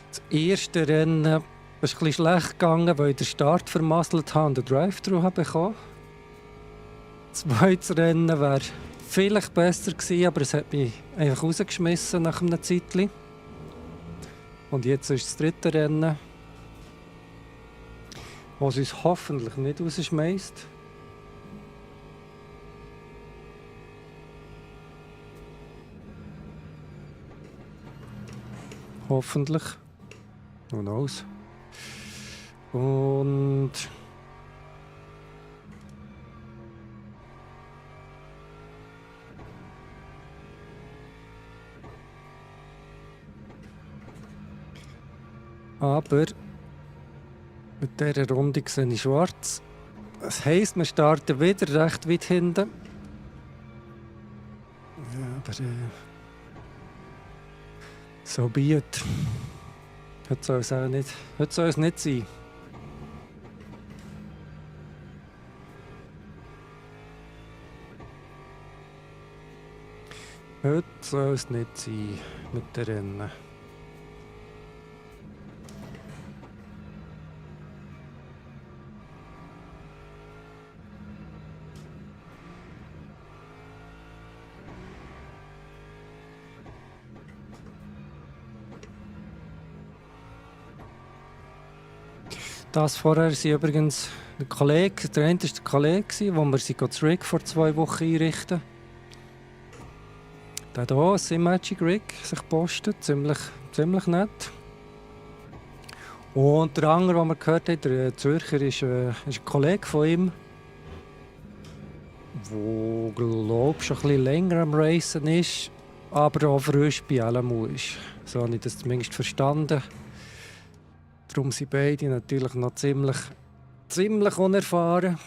Das erste Rennen ist ein bisschen schlecht gegangen, weil ich den Start vermasselt habe und den Drive-Thru bekommen. Das zweite Rennen wäre vielleicht besser gewesen, aber es hat mich einfach rausgeschmissen nach einem Zeitchen. Und jetzt ist das dritte Rennen, was uns hoffentlich nicht rausschmeißt. Hoffentlich. Who knows? Und aber mit dieser Runde sehe ich schwarz. Das heisst, wir starten wieder recht weit hinten. Ja, aber so be it. Heute soll es auch nicht, heute soll es nicht sein. Heute soll es nicht sein mit den Rennen. Das vorher sind übrigens der Kollege, der eine war der Kollege, wo wir sie das Rig vor 2 Wochen einrichten. Der hier, ein Sim-Magic Rig, sich postet, ziemlich nett. Und der andere, den wir gehört haben, der Zürcher, ist ein Kollege von ihm, der, glaube ich, schon ein bisschen länger am Racen ist, aber auch frisch bei LMU ist. So habe ich das zumindest verstanden. Darum sind beide natürlich noch ziemlich unerfahren.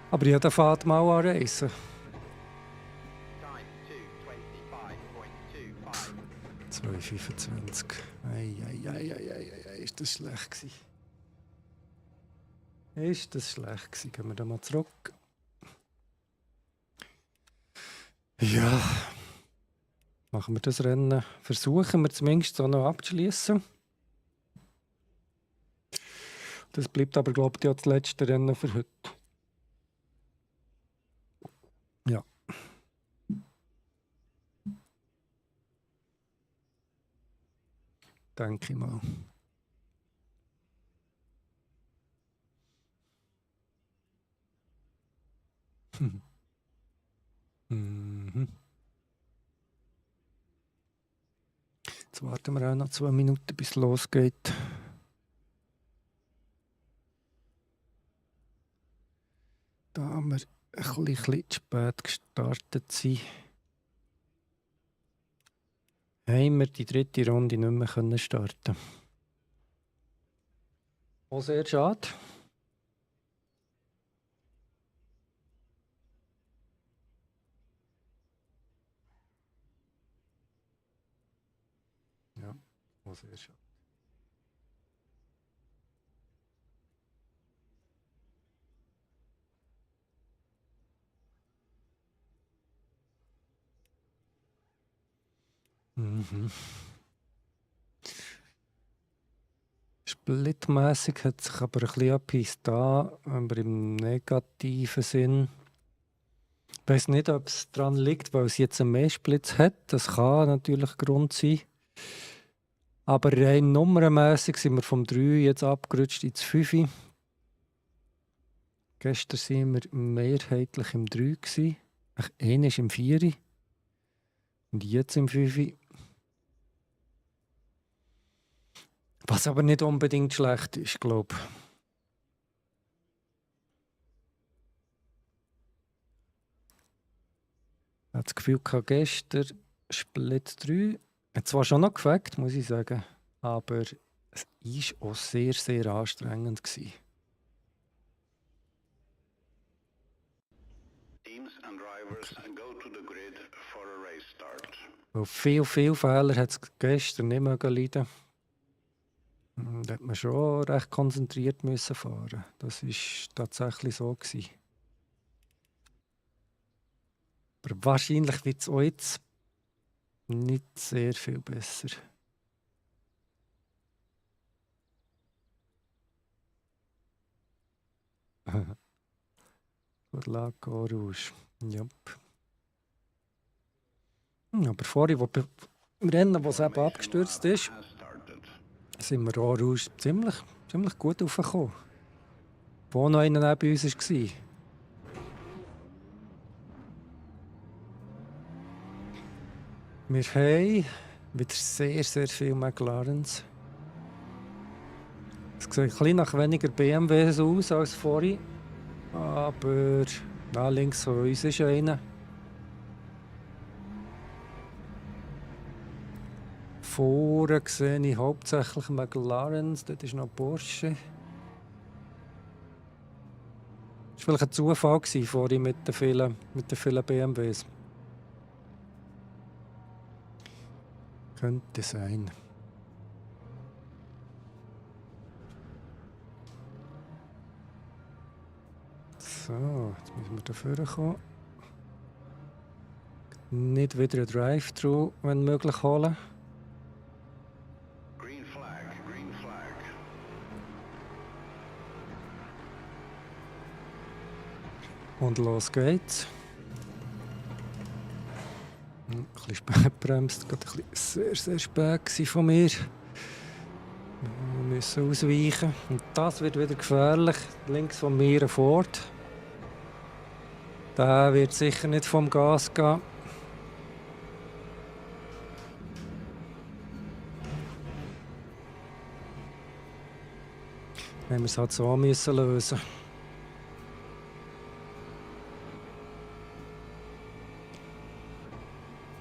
Aber jeder fährt mal an Reisen. Time 2:25.2. 25. Ei, ist das schlecht gewesen. Ist das schlecht gewesen? Gehen wir da mal zurück. Ja, machen wir das Rennen. Versuchen wir zumindest so noch abzuschließen. Das bleibt aber, glaube ich, ja das letzte Rennen für heute. Ja. Denke ich mal. Mhm. Jetzt warten wir auch noch 2 Minuten, bis es losgeht. Da wir ein bisschen zu spät gestartet sind, haben wir die dritte Runde nicht mehr können starten. Auch sehr schade. Ja, auch sehr schade. Mhm. Splitmässig hat sich aber ein bisschen etwas da, aber im negativen Sinn. Ich weiß nicht, ob es daran liegt, weil es jetzt mehr Splits hat. Das kann natürlich Grund sein. Aber rein nummernmässig sind wir vom 3 jetzt abgerutscht ins 5. Gestern waren wir mehrheitlich im 3 gewesen. Einer ist im 4. Und jetzt im 5. Was aber nicht unbedingt schlecht ist, glaube ich. Ich hatte das Gefühl, gestern Split 3 hat zwar schon noch gefällt, muss ich sagen, aber es war auch sehr, sehr anstrengend gewesen. Teams and drivers go to the grid for a race start. Weil viel Fehler hat es gestern nicht mehr leiden. Da hat man schon recht konzentriert müssen fahren. Das war tatsächlich so gewesen. Aber wahrscheinlich wird es auch jetzt nicht sehr viel besser. Gut, Lago Rouge. Jupp. Aber vorhin, im Rennen, wo es eben abgestürzt ist, sind wir auch Rouge ziemlich gut raufgekommen. Wo noch einer neben uns war. Wir haben wieder sehr, sehr viele McLarens. Es sieht ein bisschen nach weniger BMWs aus als vorhin. Aber da links von uns ist einer. Vorne sehe ich hauptsächlich McLarens, dort ist noch Porsche. Das war vielleicht ein Zufall vorhin mit den vielen BMWs. Könnte sein. So, jetzt müssen wir dafür kommen. Nicht wieder ein Drive-Thru, wenn möglich, holen. Green flag, green flag. Und los geht's. Ein bisschen spät bremst, gerade ein bisschen sehr, sehr spät gewesen von mir. Wir müssen ausweichen. Und das wird wieder gefährlich. Links von mir ein Ford. Der wird sicher nicht vom Gas gehen. Wenn wir es halt so müssen lösen.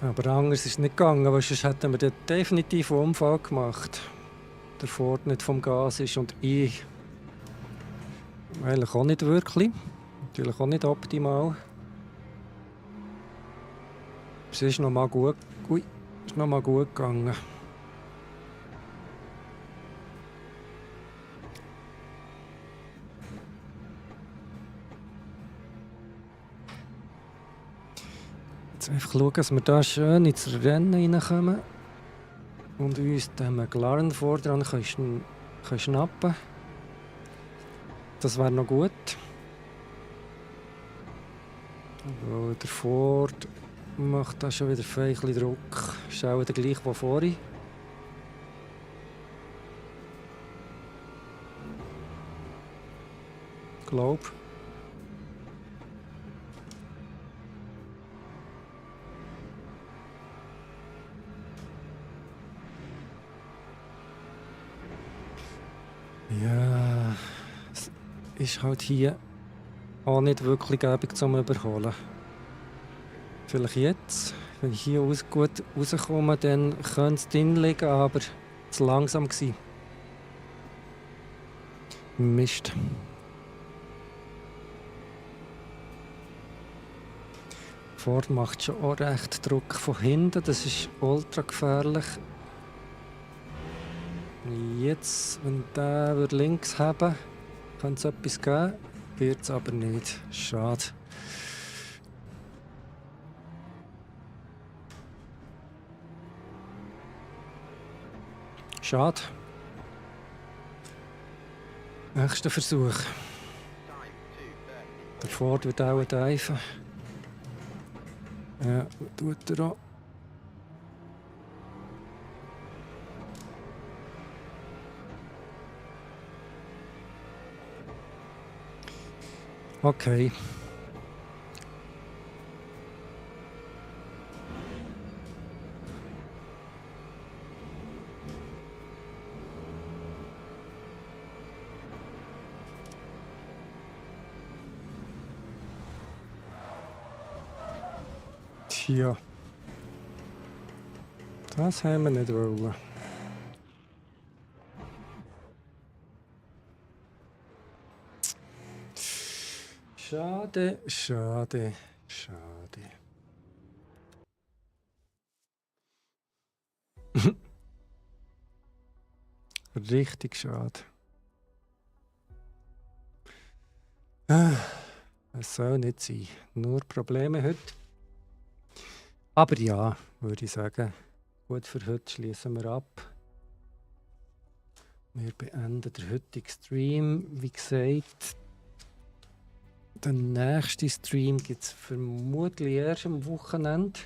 Aber anders ist es nicht gegangen, weil sonst hätten wir dort definitiv einen Unfall gemacht. Der Ford nicht vom Gas ist und ich eigentlich auch nicht wirklich. Natürlich auch nicht optimal. Es ist noch mal gut gegangen. Jetzt einfach schauen, dass wir da schön ins Rennen reinkommen und uns den McLaren vor dran können schnappen. Das wäre noch gut. Weil der Ford macht da schon wieder fein ein bisschen Druck. Ist auch der gleiche wie vorhin. Glaub. Ja, es ist halt hier auch nicht wirklich gäbig zum Überholen. Vielleicht jetzt, wenn ich hier gut rauskomme, dann könnte es drin liegen, aber zu langsam gewesen. Mist. Ford macht schon auch recht Druck von hinten, das ist ultra gefährlich. Jetzt, wenn der links haben, könnte es etwas geben, wird es aber nicht. Schade. Schade. Nächster Versuch. Der Ford wird auch diven. Ja, tut er auch. Okay. Tja. Das haben wir nicht wollen. Schade, schade, schade. Richtig schade. Es soll nicht sein. Nur Probleme heute. Aber ja, würde ich sagen, gut für heute schließen wir ab. Wir beenden den heutigen Stream. Wie gesagt, den nächsten Stream gibt es vermutlich erst am Wochenende.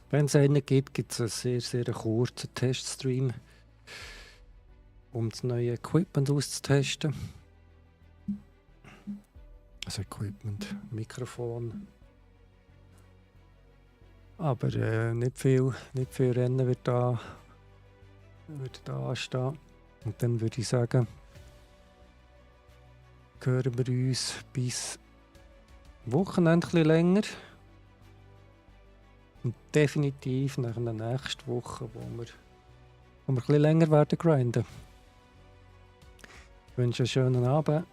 Wenn es einen gibt, gibt es einen sehr, sehr kurzen Teststream, um das neue Equipment auszutesten. Also Equipment, Mikrofon. Aber nicht viel Rennen wird da anstehen. Und dann würde ich sagen, hören wir uns bis Wochenende ein bisschen länger. Und definitiv nach der nächsten Woche, wo wir ein bisschen länger werden grinden. Ich wünsche einen schönen Abend.